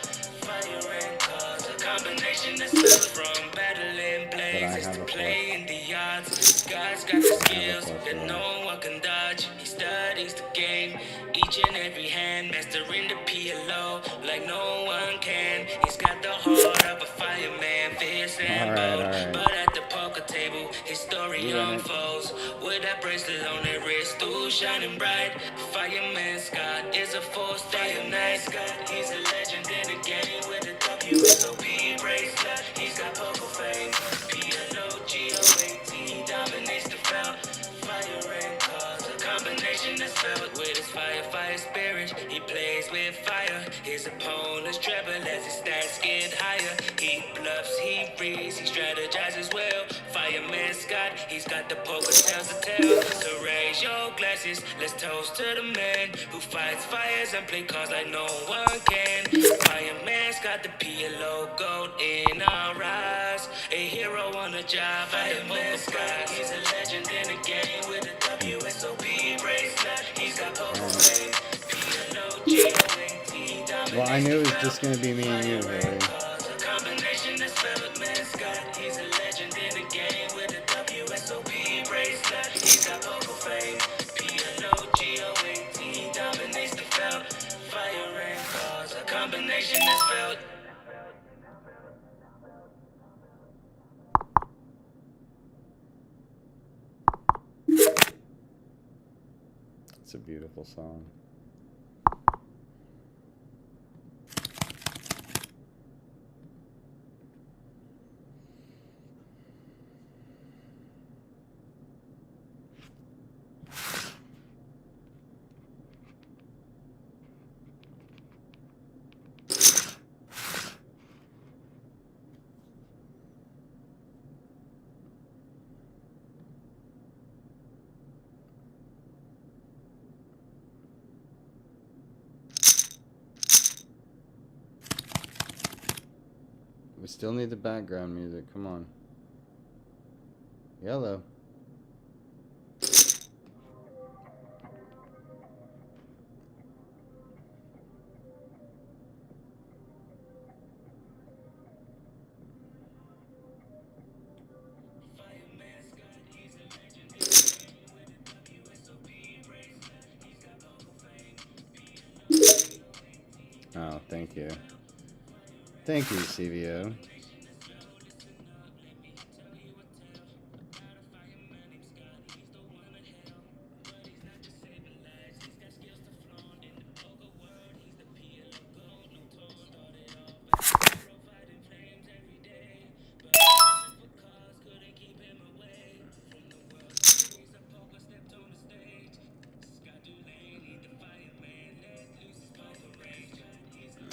Fire and cause a combination that's built from battling blazes to playing the odds. Scott's got the skills that no one can dodge. He studies the game, each and every hand, mastering the PLO like no one can. He's got the heart of a fireman, fierce and bold. But at the poker table, his story unfolds. With that bracelet on his wrist, still shining bright. Fireman Scott is a force day and night. Scott, he's a legend in the game with a WSOP bracelet. He's got poker fame, PLOGOAT, dominates the field. Fire and cause a combination that's felt with his fire spirit. He plays with fire. His opponents tremble as his stats get higher. He bluffs, he reads, he strategizes well. Fireman Scott, he's got the poker tales to tell. So raise your glasses, let's toast to the man who fights fires and play cards like no one can. Fireman Scott, the PLO gold in our eyes. A hero on the job, Fireman Scott, he's a legend in the game with a WSOP bracelet. He's got poker fame, PLOGOAT. Well, I knew it was just going to be me and you, Hillary. Combination that's spelled man Scott. He's a legend in the game with a WSOP bracelet. He's got poker fame, PLOGOAT. Dominates the field. Fire and cause a combination that's spelled. It's a beautiful song. We still need the background music. Come on. Yellow. Thank you. Thank you, CVO.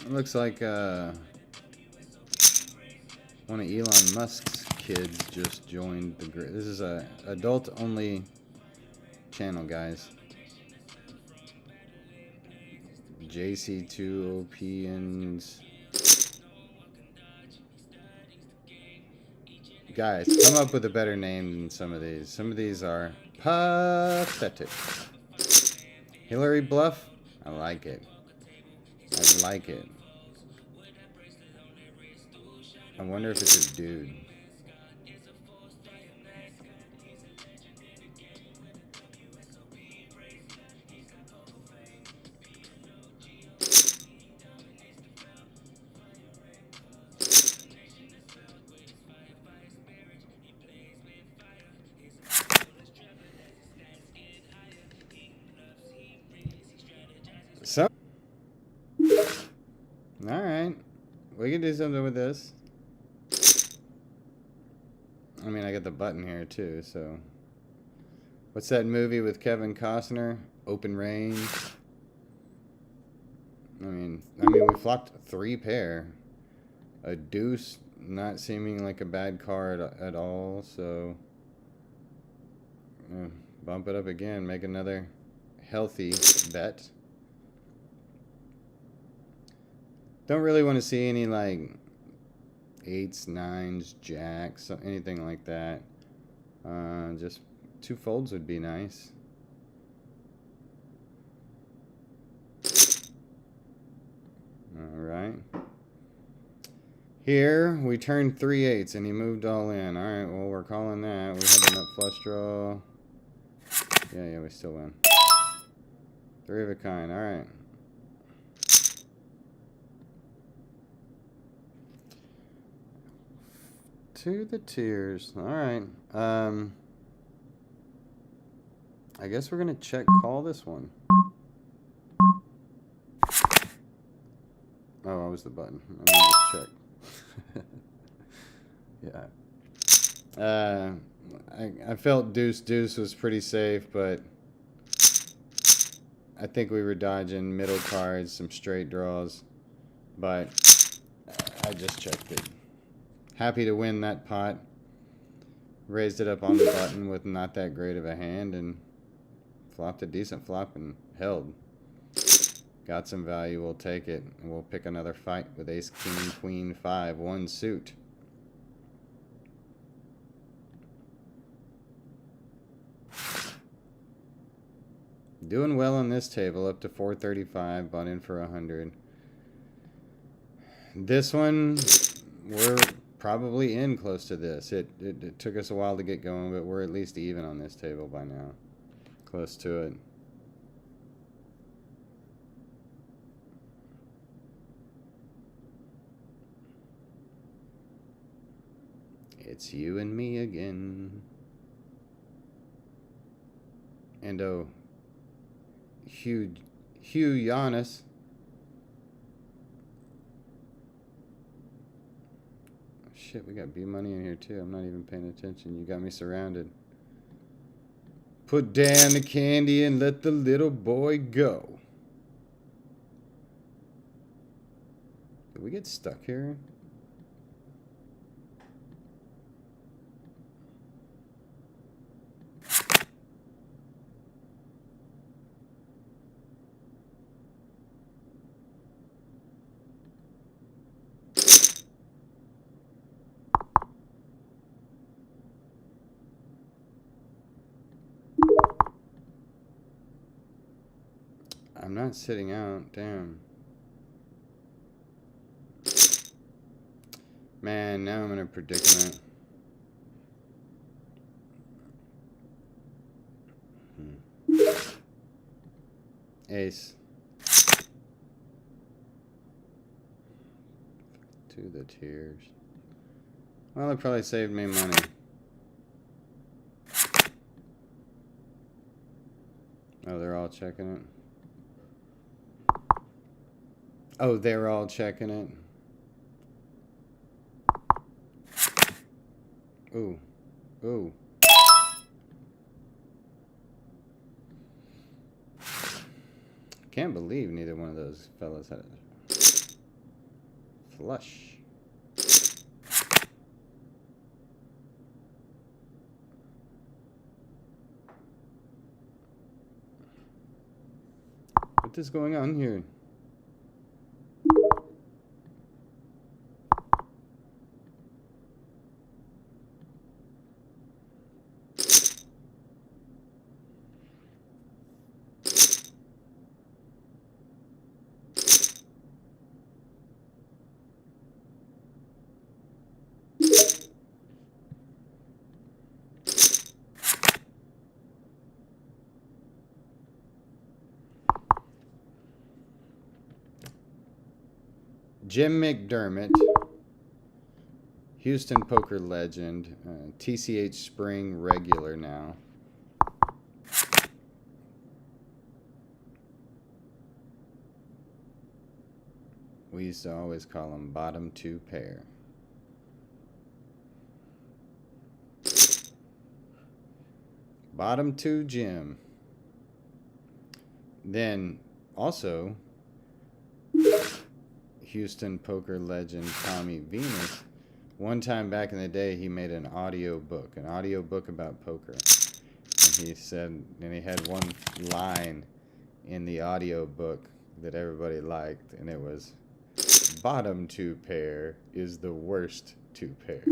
Looks like one of Elon Musk's kids just joined the group. This is a adult-only channel, guys. JC2OPNs. Guys, come up with a better name than some of these. Some of these are pathetic. Hillary Bluff? I like it. I like it. I wonder if it's a dude. So, alright. We can do something with this. I mean, I got the button here too, so. What's that movie with Kevin Costner? Open Range. I mean, we flopped 3 pair. A deuce, not seeming like a bad card at all, so. Bump it up again, make another healthy bet. Don't really want to see any like 8s, 9s, jacks, anything like that. Just 2 folds would be nice. Alright. Here, we turned 3 8s and he moved all in. Alright, well, we're calling that. We have a nut flush draw. Yeah, we still win. 3 of a kind. Alright. To the tears. Alright. I guess we're going to check call this one. Oh, I was the button. Let me just check. Yeah. I felt deuce was pretty safe, but I think we were dodging middle cards, some straight draws, but I just checked it. Happy to win that pot. Raised it up on the button with not that great of a hand and flopped a decent flop and held. Got some value, we'll take it. And we'll pick another fight with ace, king, queen, 5, 1 suit. Doing well on this table, up to 435, bought in for 100. This one, we're probably in close to this. It took us a while to get going, but we're at least even on this table by now. Close to it. It's you and me again. And oh, Hugh Giannis. Shit, we got B money in here too. I'm not even paying attention. You got me surrounded. Put down the candy and let the little boy go. Did we get stuck here? I'm not sitting out. Damn. Man, now I'm in a predicament. Ace. To the tears. Well, it probably saved me money. Oh, they're all checking it. Oh, they're all checking it. Ooh. Ooh. Can't believe neither one of those fellas had a flush. What is going on here? Jim McDermott, Houston poker legend, TCH Spring regular now. We used to always call him bottom two pair. Bottom two Jim. Then also Houston poker legend Tommy Venus. One time back in the day, he made an audio book about poker. And he said, and he had one line in the audio book that everybody liked, and it was, bottom two pair is the worst two pair.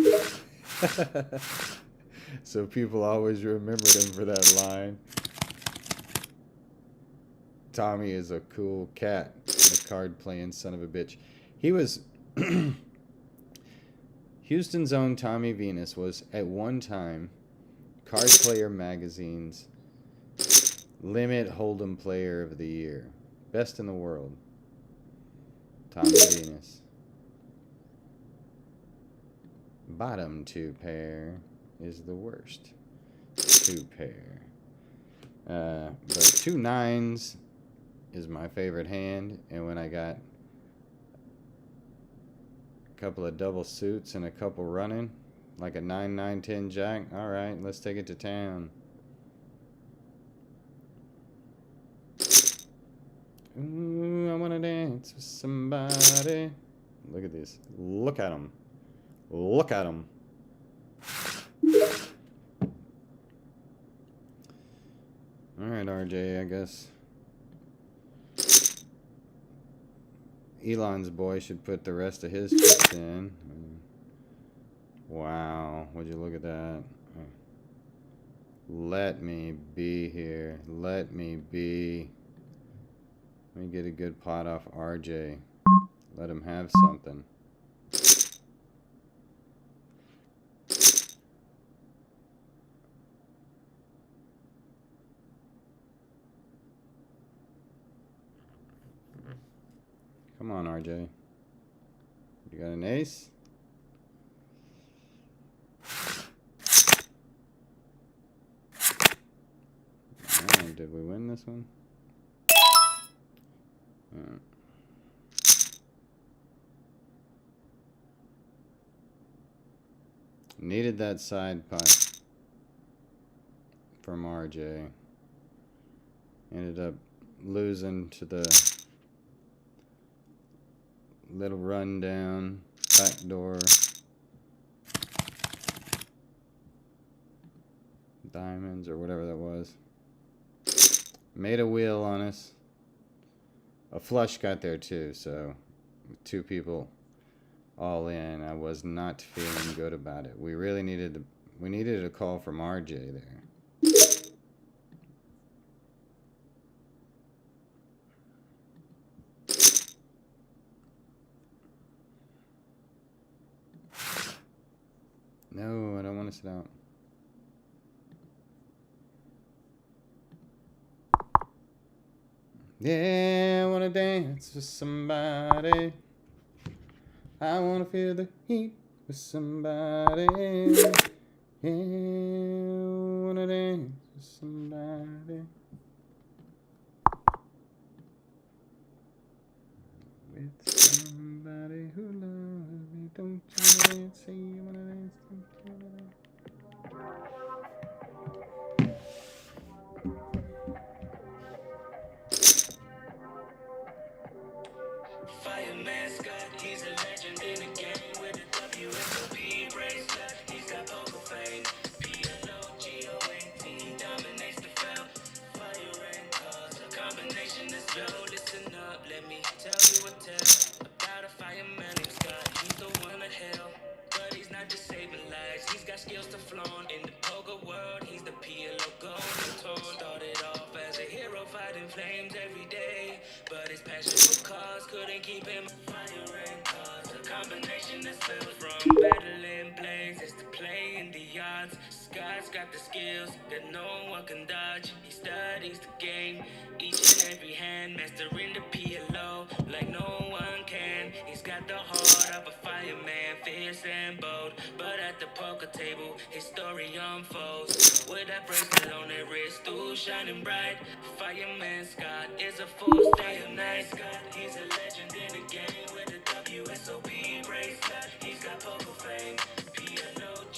So people always remembered him for that line. Tommy is a cool cat, a card playing son of a bitch. He was Houston's own Tommy Venus was at one time Card Player Magazine's Limit Hold'em Player of the Year. Best in the world. Tommy Venus. Bottom two pair is the worst two pair. But 2 9s is my favorite hand, and when I got a couple of double suits and a couple running, like a 9 9 10 jack, all right, let's take it to town. Ooh, I wanna dance with somebody. Look at this. Look at him. Look at him. All right, RJ, I guess Elon's boy should put the rest of his chips in. Wow, would you look at that? Let me be here. Let me be. Let me get a good pot off RJ. Let him have something. Come on, RJ. You got an ace? Oh, did we win this one? Needed that side putt from RJ. Ended up losing to the little rundown backdoor diamonds or whatever that was. Made a wheel on us. A flush got there too, so 2 people all in. I was not feeling good about it. We really needed a call from RJ there. No, I don't want to sit out. Yeah, I want to dance with somebody. I wanna feel the heat with somebody. Yeah, wanna dance with somebody. With somebody who loves me. Don't you dance, say you wanna dance, don't you wanna dance. Fireman Scott, he's a legend in the game with a WSOP bracelet. He's got poker fame. PLOGOAT, he dominates the field. Fire and cause, a combination that's Joe. Listen up, let me tell you a tale about a fireman named Scott. He's the one to hell, but he's not just saving lives. He's got skills to flaunt in the poker world. He's the PLO golden tour. Started off as a hero fighting flames every day, but his passion for cars couldn't keep him. Fire and cars, a combination that's built from battling blazes to playing the odds. Scott's got the skills that no one can dodge. He studies the game, each and every hand, mastering the PLO like no one can. He's got the heart of a fireman, fierce and bold, but at the poker table, his story unfolds. With that bracelet on his wrist, still shining bright. Fireman Scott is a force day and night. Scott, he's a legend in the game with a WSOP bracelet. He's got poker fame, PLOGOAT,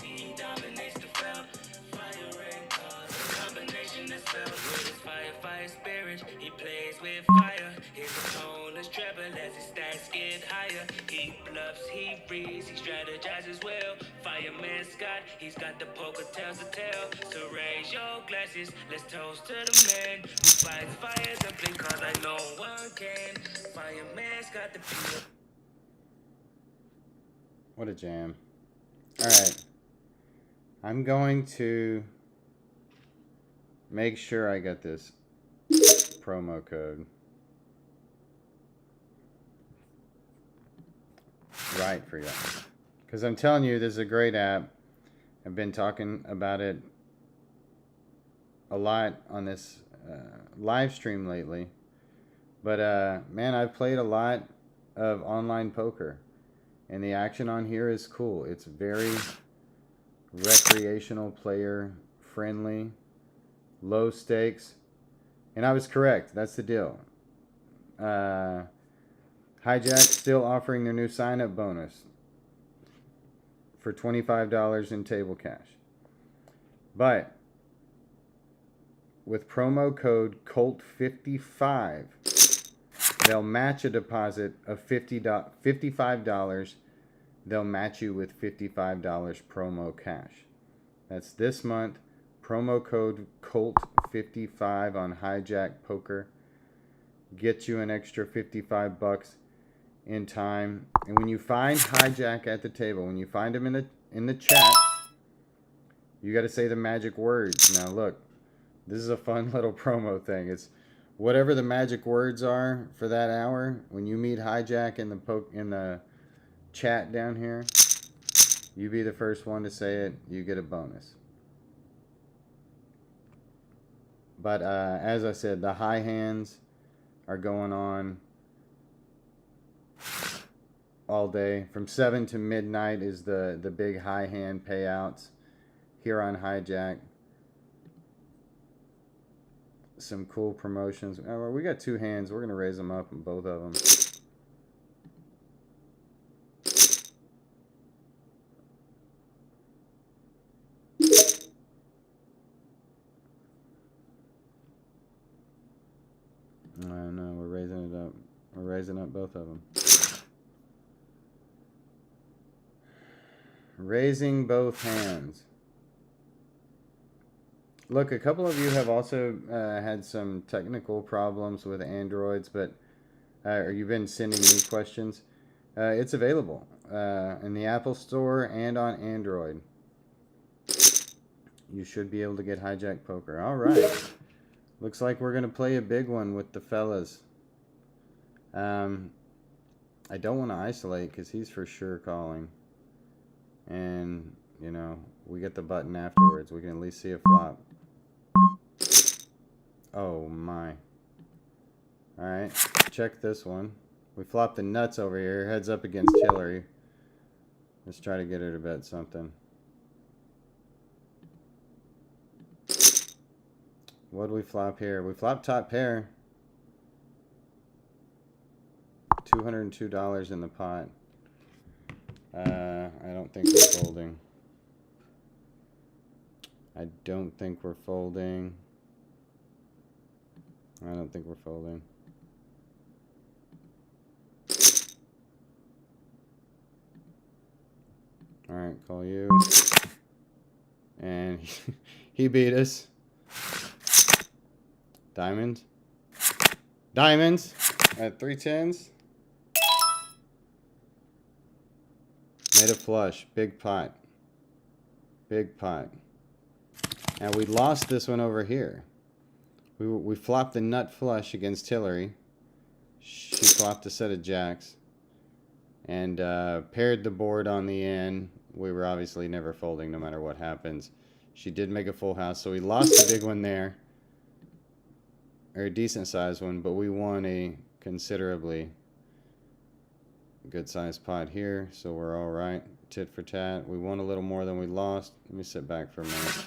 he dominates the field. Fire and cause, a combination that's felt with his fire spirit. He plays with fire, his opponents tremble as his stats get higher. He bluffs, he reads, he strategizes well. Fireman Scott, he's got the poker tales to tell. So raise your glasses, let's toast to the man who fights fires up because I know one can. Fireman Scott the people. What a jam. Alright. I'm going to make sure I get this promo code right for you. Because I'm telling you, this is a great app. I've been talking about it a lot on this live stream lately. But, man, I've played a lot of online poker. And the action on here is cool. It's very recreational player friendly, low stakes. And I was correct. That's the deal. HIJACK still offering their new sign-up bonus for $25 in table cash. But with promo code COLT55, they'll match a deposit of $55. They'll match you with $55 promo cash. That's this month. Promo code COLT55 on HIJACK Poker. Get you an extra $55 in time. And when you find HIJACK at the table, when you find him in the chat, you got to say the magic words. Now look, this is a fun little promo thing. It's whatever the magic words are for that hour. When you meet HIJACK in the chat down here, you be the first one to say it. You get a bonus. But as I said, the high hands are going on all day. From 7 to midnight is the big high hand payouts here on HIJACK. Some cool promotions. We got two hands. We're going to raise them up on both of them. No, we're raising it up. We're raising up both of them. Raising both hands. Look, a couple of you have also had some technical problems with Androids, but or you've been sending me questions. It's available in the Apple Store and on Android. You should be able to get HIJACK Poker. All right. Looks like we're going to play a big one with the fellas. I don't want to isolate because he's for sure calling. And, you know, we get the button afterwards. We can at least see a flop. Oh, my. Alright, check this one. We flopped the nuts over here. Heads up against Hillary. Let's try to get her to bet something. What did we flop here? We flopped top pair. $202 in the pot. I don't think we're folding. I don't think we're folding. I don't think we're folding. Alright, call you. And he beat us. Diamonds. Diamonds at 3 10s. Made a flush. Big pot. Big pot. And we lost this one over here. We flopped the nut flush against Hillary. She flopped a set of jacks. And paired the board on the end. We were obviously never folding no matter what happens. She did make a full house, so we lost a big one there. Or a decent sized one, but we won a considerably good sized pot here, so we're all right. Tit for tat. We won a little more than we lost. Let me sit back for a minute.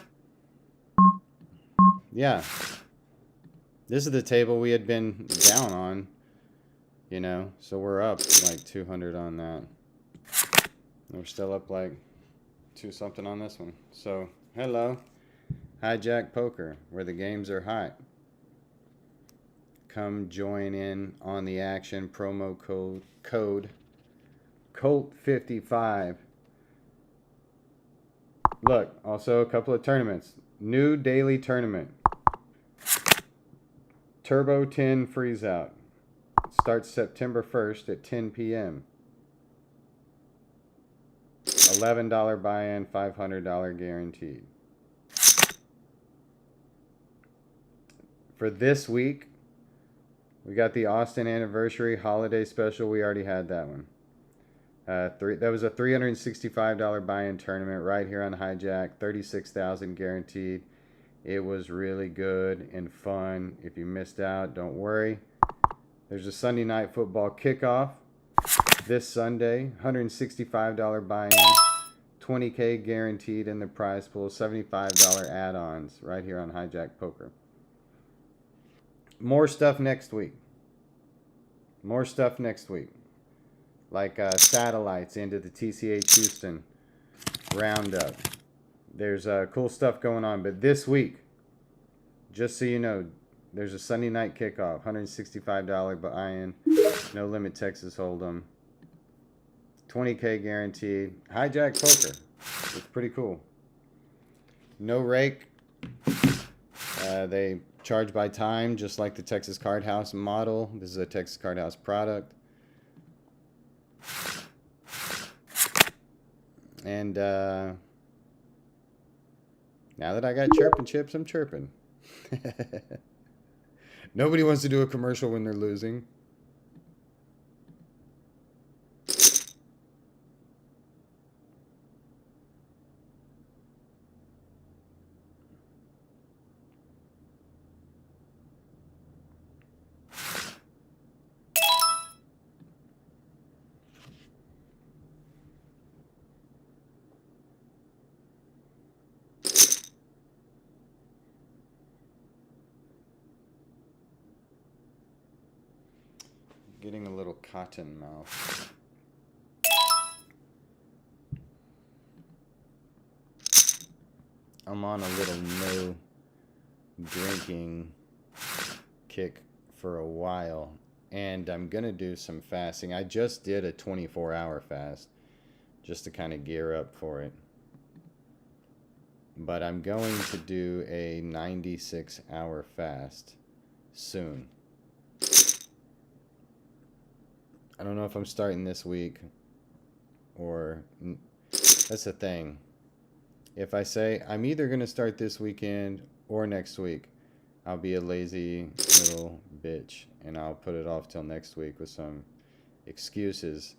Yeah. This is the table we had been down on, you know, so we're up like 200 on that. We're still up like 2 something on this one. So, hello. Hijack Poker, where the games are hot. Come join in on the action. Promo code Colt55. Look, also a couple of tournaments. New daily tournament. Turbo 10 freeze out. Starts September 1st at 10 p.m. $11 buy-in, $500 guaranteed. For this week, we got the Austin Anniversary Holiday Special. We already had that one. That was a $365 buy-in tournament right here on Hijack. $36,000 guaranteed. It was really good and fun. If you missed out, don't worry. There's a Sunday night football kickoff this Sunday. $165 buy-in. $20K guaranteed in the prize pool. $75 add-ons right here on Hijack Poker. More stuff next week. More stuff next week. Like satellites into the TCH Houston roundup. There's cool stuff going on. But this week, just so you know, there's a Sunday night kickoff. $165 buy-in. No limit Texas Hold'em. $20K guaranteed. Hijack Poker. It's pretty cool. No rake. They charge by time, just like the Texas Card House model. This is a Texas Card House product. And now that I got chirping chips, I'm chirping. Nobody wants to do a commercial when they're losing. Getting a little cotton mouth. I'm on a little no drinking kick for a while, and I'm gonna do some fasting. I just did a 24-hour fast just to kind of gear up for it, but I'm going to do a 96-hour fast soon. I don't know if I'm starting this week or... That's the thing. If I say I'm either going to start this weekend or next week, I'll be a lazy little bitch and I'll put it off till next week with some excuses.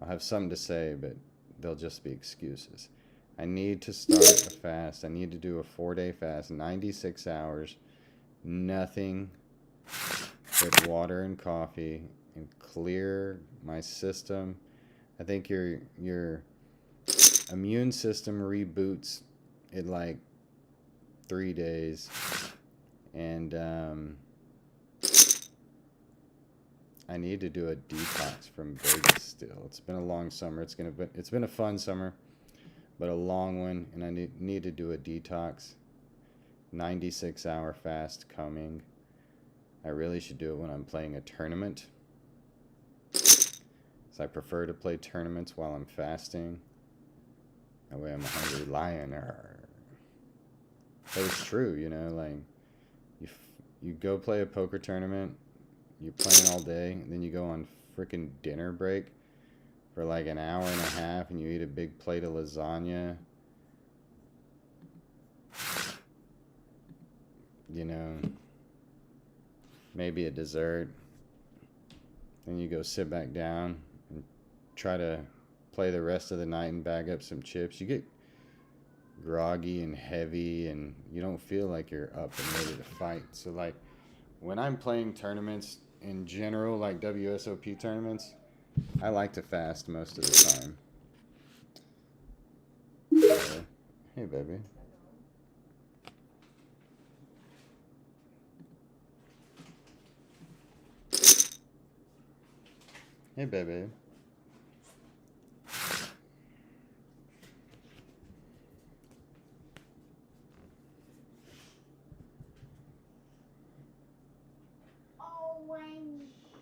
I'll have something to say, but they'll just be excuses. I need to start a fast. I need to do a 4-day fast, 96 hours, nothing but water and coffee and clear my system. I think your immune system reboots in like 3 days, and I need to do a detox from Vegas still. It's been a long summer. It's been a fun summer, but a long one, and I need to do a detox. 96-hour fast coming. I really should do it when I'm playing a tournament, so I prefer to play tournaments while I'm fasting. That way I'm a hungry lion. But it's true, you know, like you go play a poker tournament, you're playing all day, and then you go on freaking dinner break for like an hour and a half, and you eat a big plate of lasagna. You know, maybe a dessert. Then you go sit back down and try to play the rest of the night and bag up some chips. You get groggy and heavy, and you don't feel like you're up and ready to fight. So like when I'm playing tournaments in general, like WSOP tournaments, I like to fast most of the time. Hey baby. Hey baby.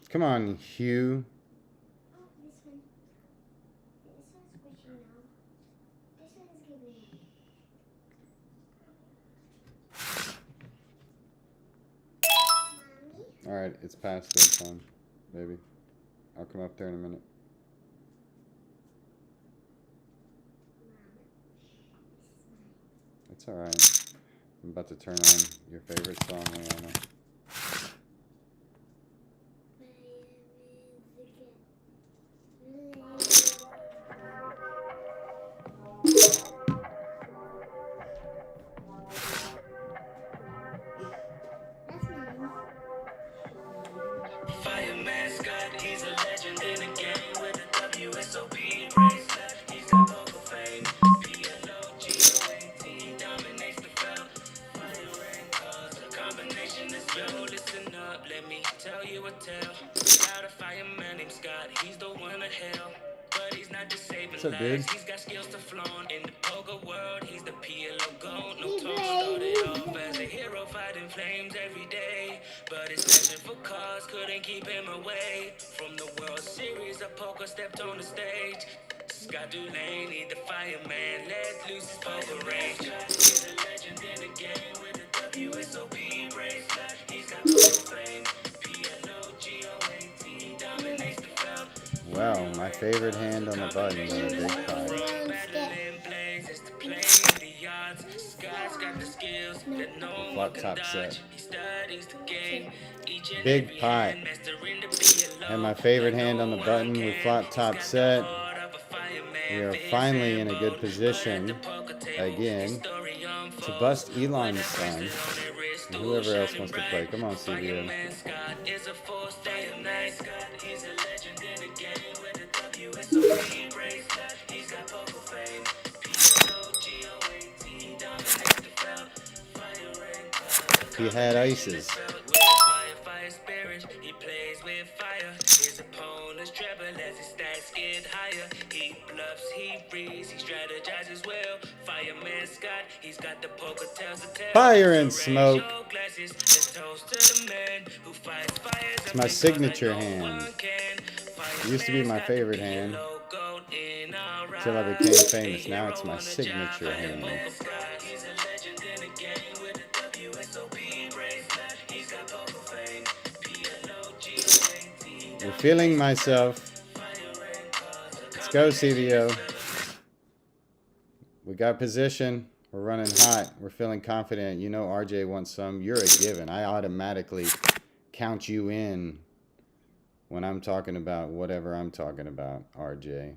Come on, Hugh. Oh, this one. This one's squishy now. This one's giving. Mommy? Alright, it's past bedtime, baby. I'll come up there in a minute. It's alright. I'm about to turn on your favorite song, Leona. Fire mascot, he's a legend in the game with a WSOP bracelet. He's got poker fame, PLOGOAT, dominates the field. Fire ring calls, a combination is yo. Listen up, let me tell you a tale about a fireman named Scott. He's the one to hell, but he's not just saving What's up, lives. dude? He's got skills to flaunt in the poker world. He's the PLO GOAT. No talk, started off as a hero fighting flames every day, but his passion for cars couldn't keep him away from the World Series of Poker. Stepped on the stage. Scott Dulaney, the fireman, let loose his poker range. He's a legend in the game with a WSOP bracelet. He's got poker fame, PLOGOAT, dominates the field. Wow, my favorite hand on the button is a big pie. Flop top set. Big pie. And my favorite hand on the button with flop top set. We are finally in a good position again to bust Elon's son and whoever else wants to play. Come on, CBO. He had ices. He plays with fire. His opponents tremble as his stats get higher. He bluffs, he reads, he strategizes well. Fireman Scott, he's got the poker tells to tell. Fire and smoke. Let's toast to the man who fights fires. It's my signature hand. It used to be my favorite hand until I became famous. Now it's my signature hand. We're feeling myself. Let's go, CVO. We got position. We're running hot. We're feeling confident. You know RJ wants some. You're a given. I automatically count you in when I'm talking about whatever I'm talking about, RJ.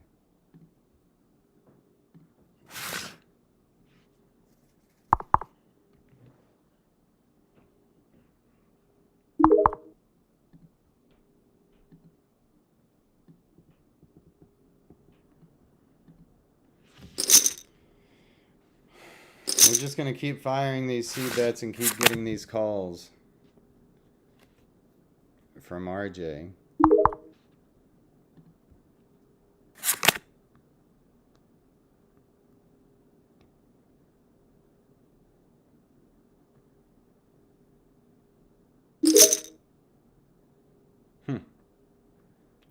We're just going to keep firing these seed bets and keep getting these calls from RJ.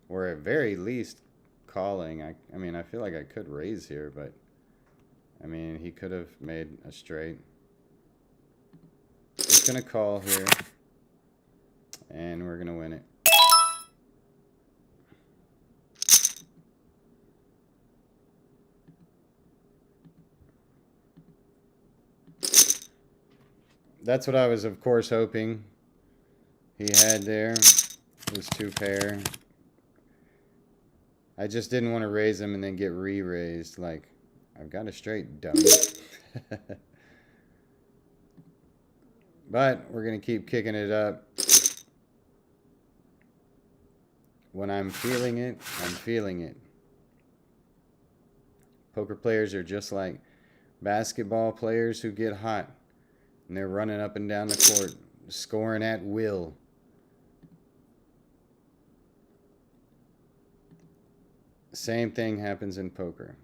Or at very least calling. I mean, I feel like I could raise here, but I mean, he could have made a straight. He's going to call here, and we're going to win it. That's what I was, of course, hoping he had there. It was 2 pair. I just didn't want to raise him and then get re-raised. Like, I've got a straight, dummy. But we're going to keep kicking it up. When I'm feeling it, I'm feeling it. Poker players are just like basketball players who get hot. And they're running up and down the court, scoring at will. Same thing happens in poker.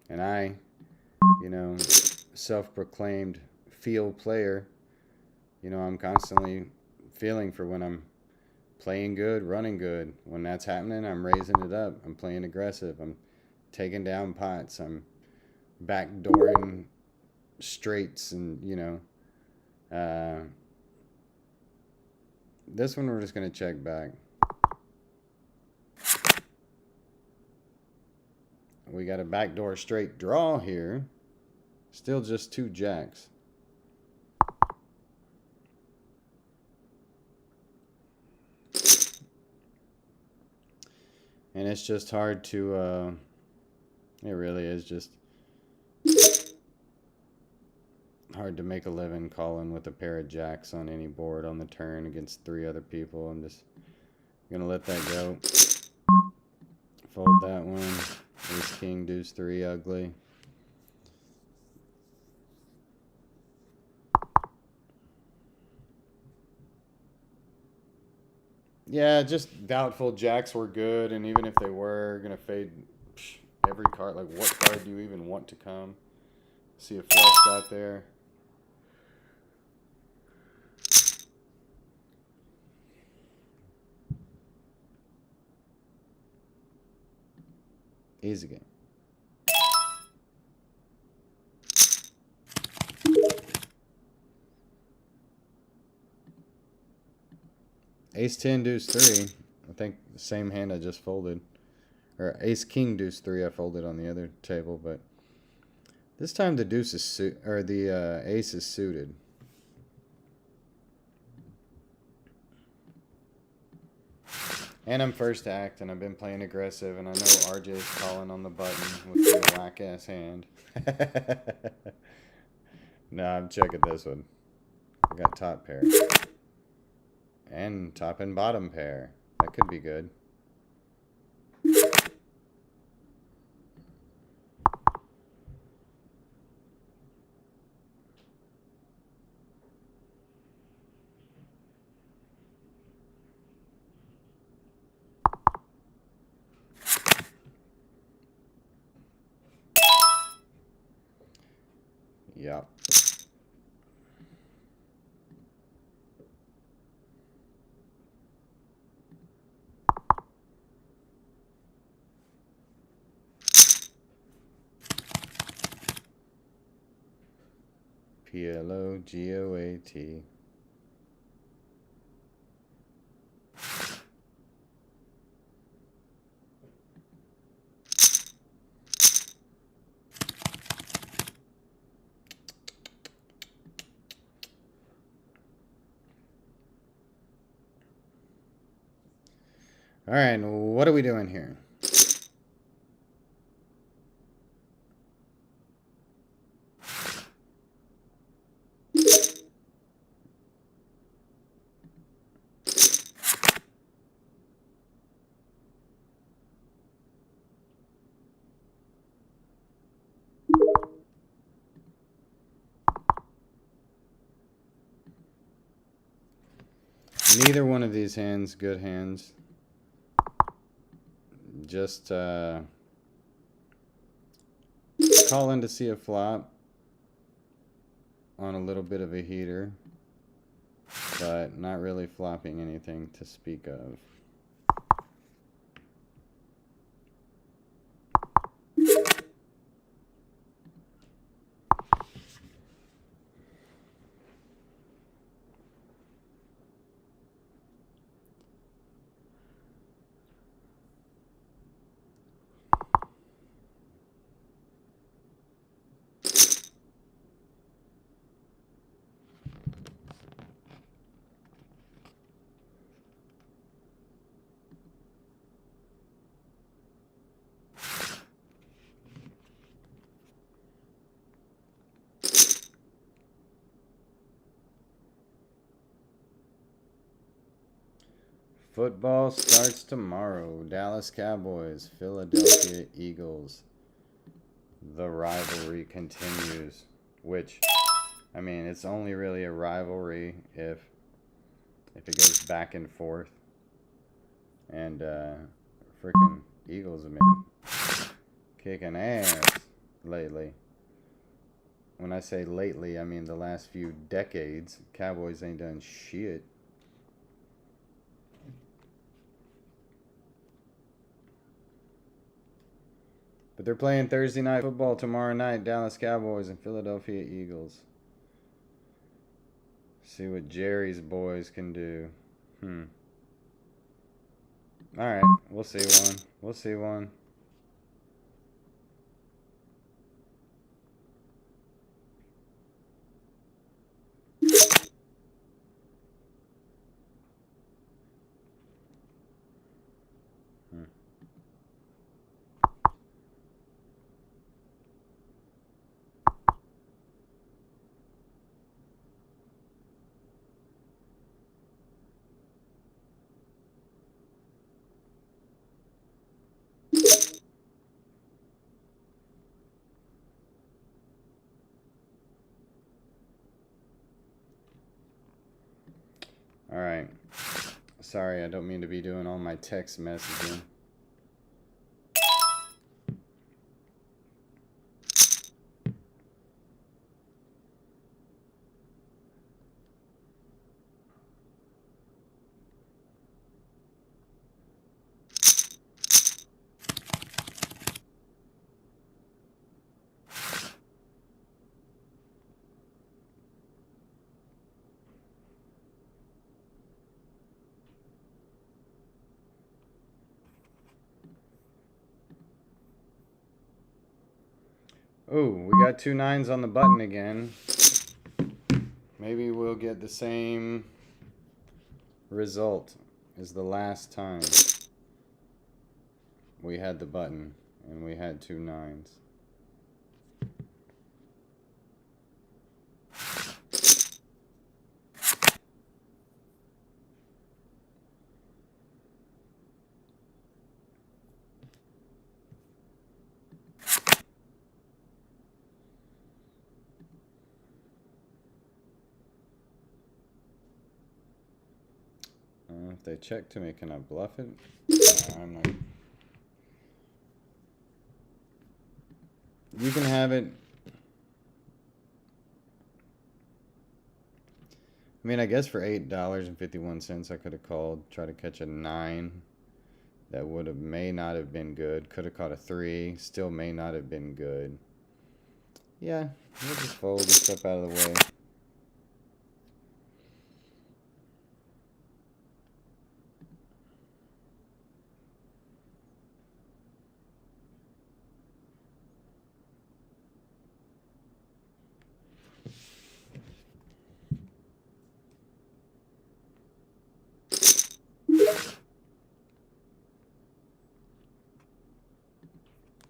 And I, you know, self-proclaimed feel player, you know, I'm constantly feeling for when I'm playing good, running good. When that's happening, I'm raising it up. I'm playing aggressive. I'm taking down pots. I'm backdooring straights and, you know. This one we're just going to check back. We got a backdoor straight draw here. Still just 2 jacks. And it's just hard to, it really is just hard to make a living calling with a pair of jacks on any board on the turn against 3 other people. I'm just going to let that go. Fold that one. Ace, king, deuce, 3, ugly. Yeah, just doubtful. Jacks were good, and even if they were going to fade every card, like what card do you even want to come? See if flush got there. Easy game. Ace 10 deuce 3. I think the same hand I just folded. Or ace king deuce 3 I folded on the other table, but this time the deuce is the ace is suited. And I'm first act, and I've been playing aggressive, and I know RJ's calling on the button with the whack ass hand. No, I'm checking this one. I got top pair. And top and bottom pair. That could be good. Yep. PLOGOAT. All right, what are we doing here? Neither one of these hands, good hands. Just calling to see a flop on a little bit of a heater, but not really flopping anything to speak of. Football starts tomorrow. Dallas Cowboys, Philadelphia Eagles. The rivalry continues. Which, I mean, it's only really a rivalry if it goes back and forth. And freaking Eagles have been kicking ass lately. When I say lately, I mean the last few decades. Cowboys ain't done shit. But they're playing Thursday night football tomorrow night. Dallas Cowboys and Philadelphia Eagles. See what Jerry's boys can do. Alright, we'll see one. We'll see one. Alright. Sorry, I don't mean to be doing all my text messaging. Oh, we got 2 9s on the button again. Maybe we'll get the same result as the last time we had the button and we had 2 9s. If they check to me, can I bluff it? No, I'm not. You can have it. I mean, I guess for $8.51, I could have called, try to catch a 9. That would have, may not have been good. Could have caught a 3. Still may not have been good. Yeah, we'll just fold and step out of the way.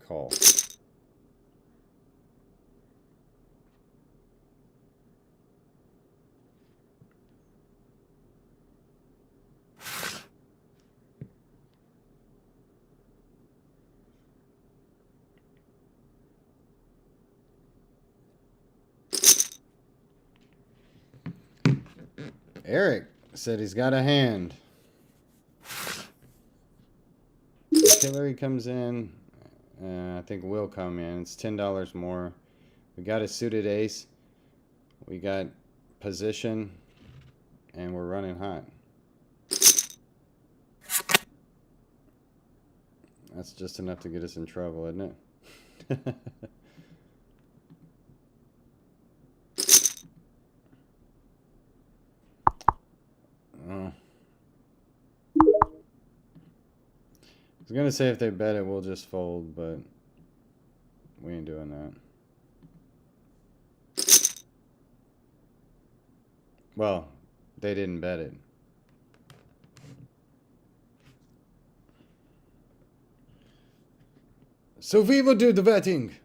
Call. Eric Said he's got a hand. If Hillary comes in, I think we'll come in. It's $10 more. We got a suited ace. We got position. And we're running hot. That's just enough to get us in trouble, isn't it? Oh. I was gonna say if they bet it, we'll just fold, but we ain't doing that. Well, they didn't bet it. So we will do the betting.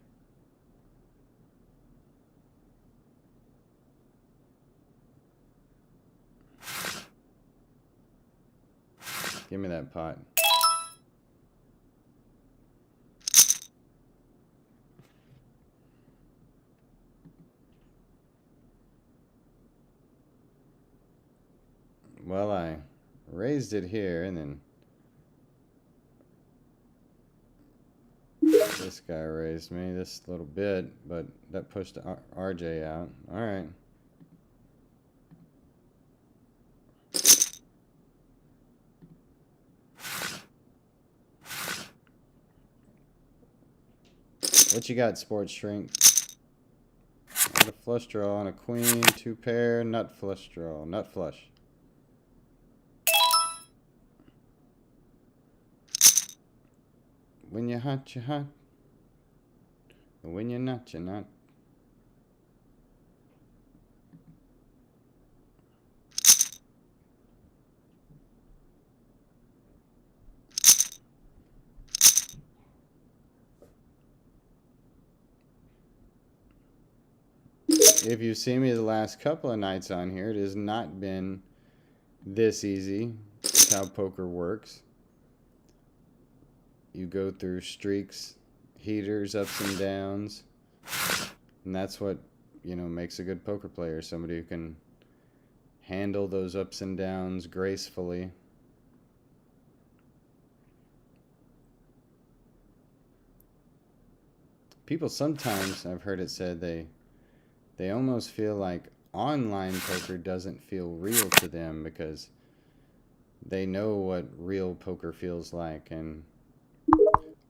Give me that pot. Well, I raised it here, and then this guy raised me this little bit, but that pushed RJ out. All right. What you got, Sports Shrink? Got a flush draw on a queen, 2 pair, nut flush draw, nut flush. When you're hot, you're hot. When you're not, you're not. If you've seen me the last couple of nights on here, it has not been this easy. That's how poker works. You go through streaks, heaters, ups and downs, and that's what, you know, makes a good poker player. Somebody who can handle those ups and downs gracefully. People sometimes, I've heard it said, they almost feel like online poker doesn't feel real to them because they know what real poker feels like. And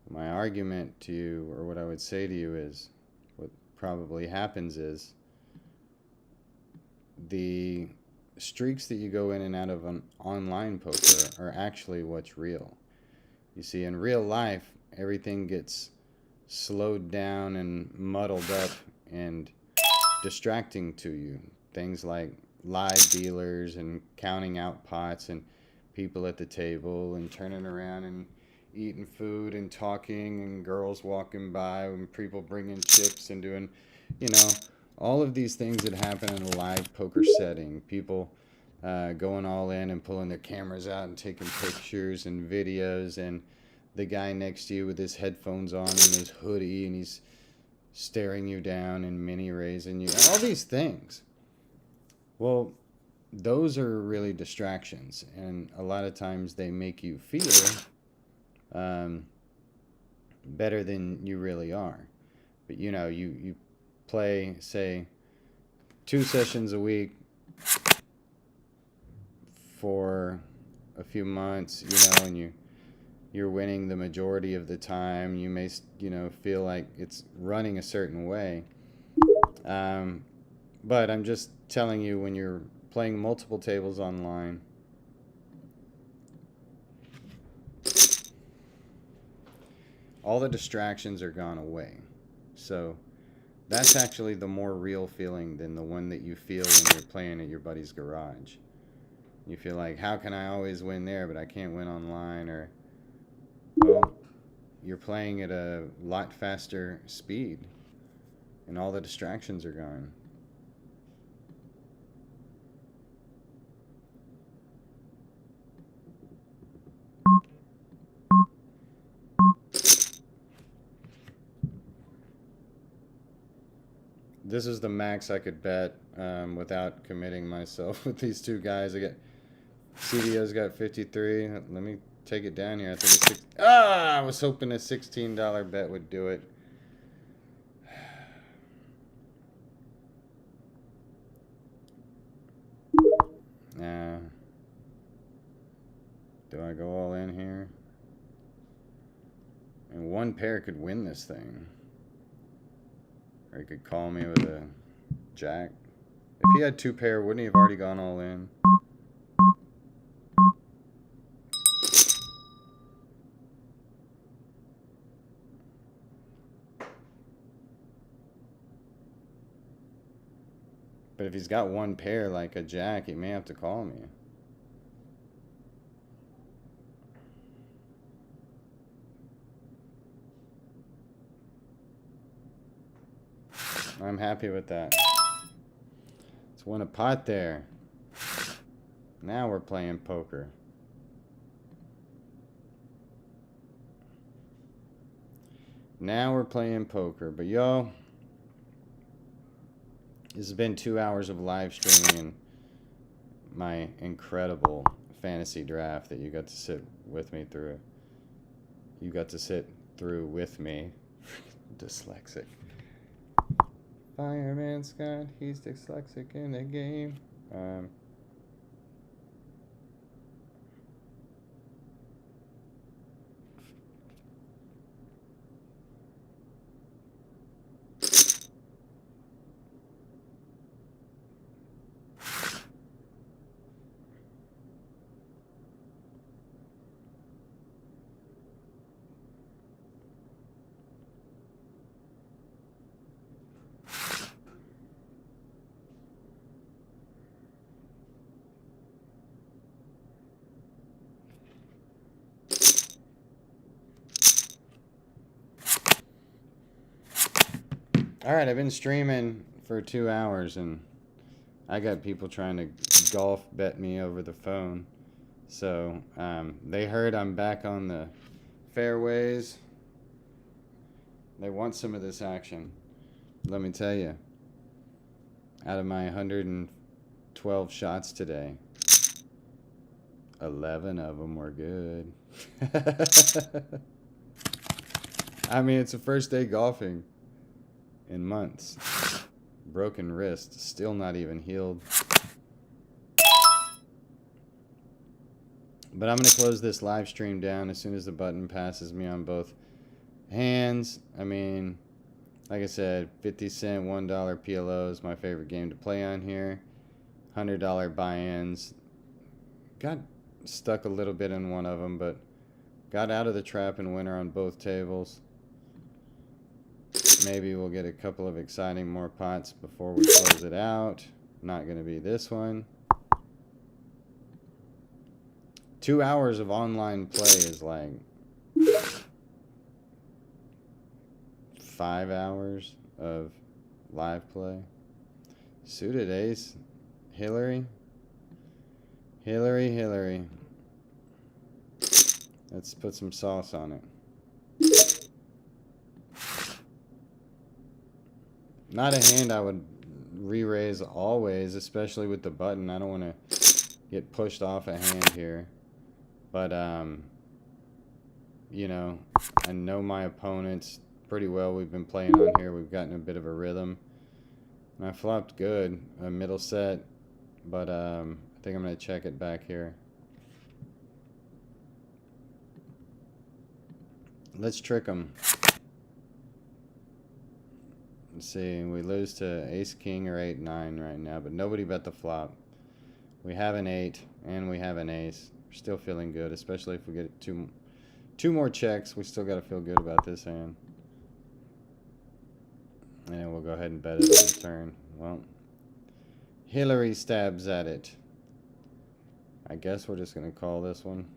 my argument to you, or what I would say to you, is what probably happens is the streaks that you go in and out of an online poker are actually what's real. You see, in real life, everything gets slowed down and muddled up and distracting to you. Things like live dealers and counting out pots and people at the table and turning around and eating food and talking and girls walking by and people bringing chips and doing, you know, all of these things that happen in a live poker setting. People going all in and pulling their cameras out and taking pictures and videos, and the guy next to you with his headphones on and his hoodie, and he's staring you down and mini raising you, all these things. Well, those are really distractions, and a lot of times they make you feel better than you really are. But you know, you play, say, 2 sessions a week for a few months, you know, and you're winning the majority of the time. You may, you know, feel like it's running a certain way. But I'm just telling you, when you're playing multiple tables online, all the distractions are gone away. So that's actually the more real feeling than the one that you feel when you're playing at your buddy's garage. You feel like, how can I always win there, but I can't win online? Or, well, you're playing at a lot faster speed, and all the distractions are gone. This is the max I could bet without committing myself with these two guys. I get CDO's got 53. Let me take it down here. I think it's six. Ah, I was hoping a $16 bet would do it. Nah. Do I go all in here? And one pair could win this thing. Or he could call me with a jack. If he had two pair, wouldn't he have already gone all in? But if he's got one pair like a jack, he may have to call me. I'm happy with that. Let's win a pot there. Now we're playing poker. Now we're playing poker. But yo, this has been 2 hours of live streaming and my incredible fantasy draft that you got to sit with me through. You got to sit through with me. Dyslexic. Fireman Scott, he's dyslexic in the game. Alright, I've been streaming for 2 hours and I got people trying to golf bet me over the phone. So, they heard I'm back on the fairways. They want some of this action. Let me tell you, out of my 112 shots today, 11 of them were good. I mean, it's the first day golfing in months. Broken wrist, still not even healed. But I'm going to close this live stream down as soon as the button passes me on both hands. I mean, like I said, 50 cent, $1 PLO is my favorite game to play on here. $100 buy-ins. Got stuck a little bit in one of them, but got out of the trap and winner on both tables. Maybe we'll get a couple of exciting more pots before we close it out. Not going to be this one. 2 hours of online play is like 5 hours of live play. Suited ace. Hillary. Hillary. Let's put some sauce on it. Not a hand I would re-raise always, especially with the button. I don't want to get pushed off a hand here. But, you know, I know my opponents pretty well. We've been playing on here. We've gotten a bit of a rhythm. And I flopped good, a middle set. But I think I'm going to check it back here. Let's trick them. Let's see, we lose to ace king or 8-9 right now, but nobody bet the flop. We have an 8 and we have an ace. We're still feeling good, especially if we get two more checks. We still got to feel good about this hand. And we'll go ahead and bet it on the turn. Well, Hillary stabs at it. I guess we're just going to call this one.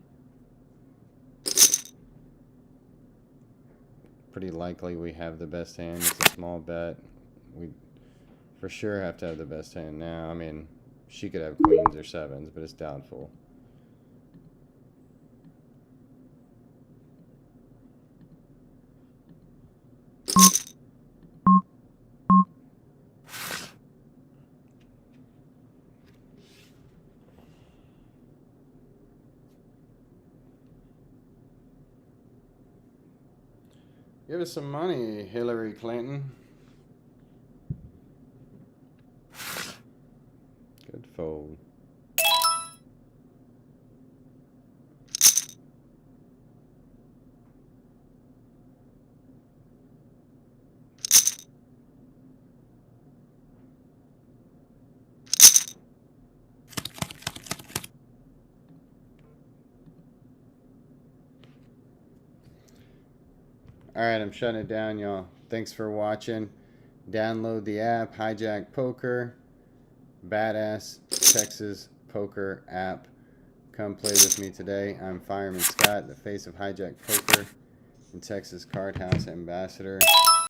Pretty likely we have the best hand. It's a small bet. We for sure have to have the best hand now. I mean, she could have queens or sevens, but it's doubtful. Give us some money, Hillary Clinton. Good fold. Alright, I'm shutting it down, y'all. Thanks for watching. Download the app, HIJACK Poker. Badass Texas poker app. Come play with me today. I'm Fireman Scott, the face of HIJACK Poker and Texas Card House Ambassador.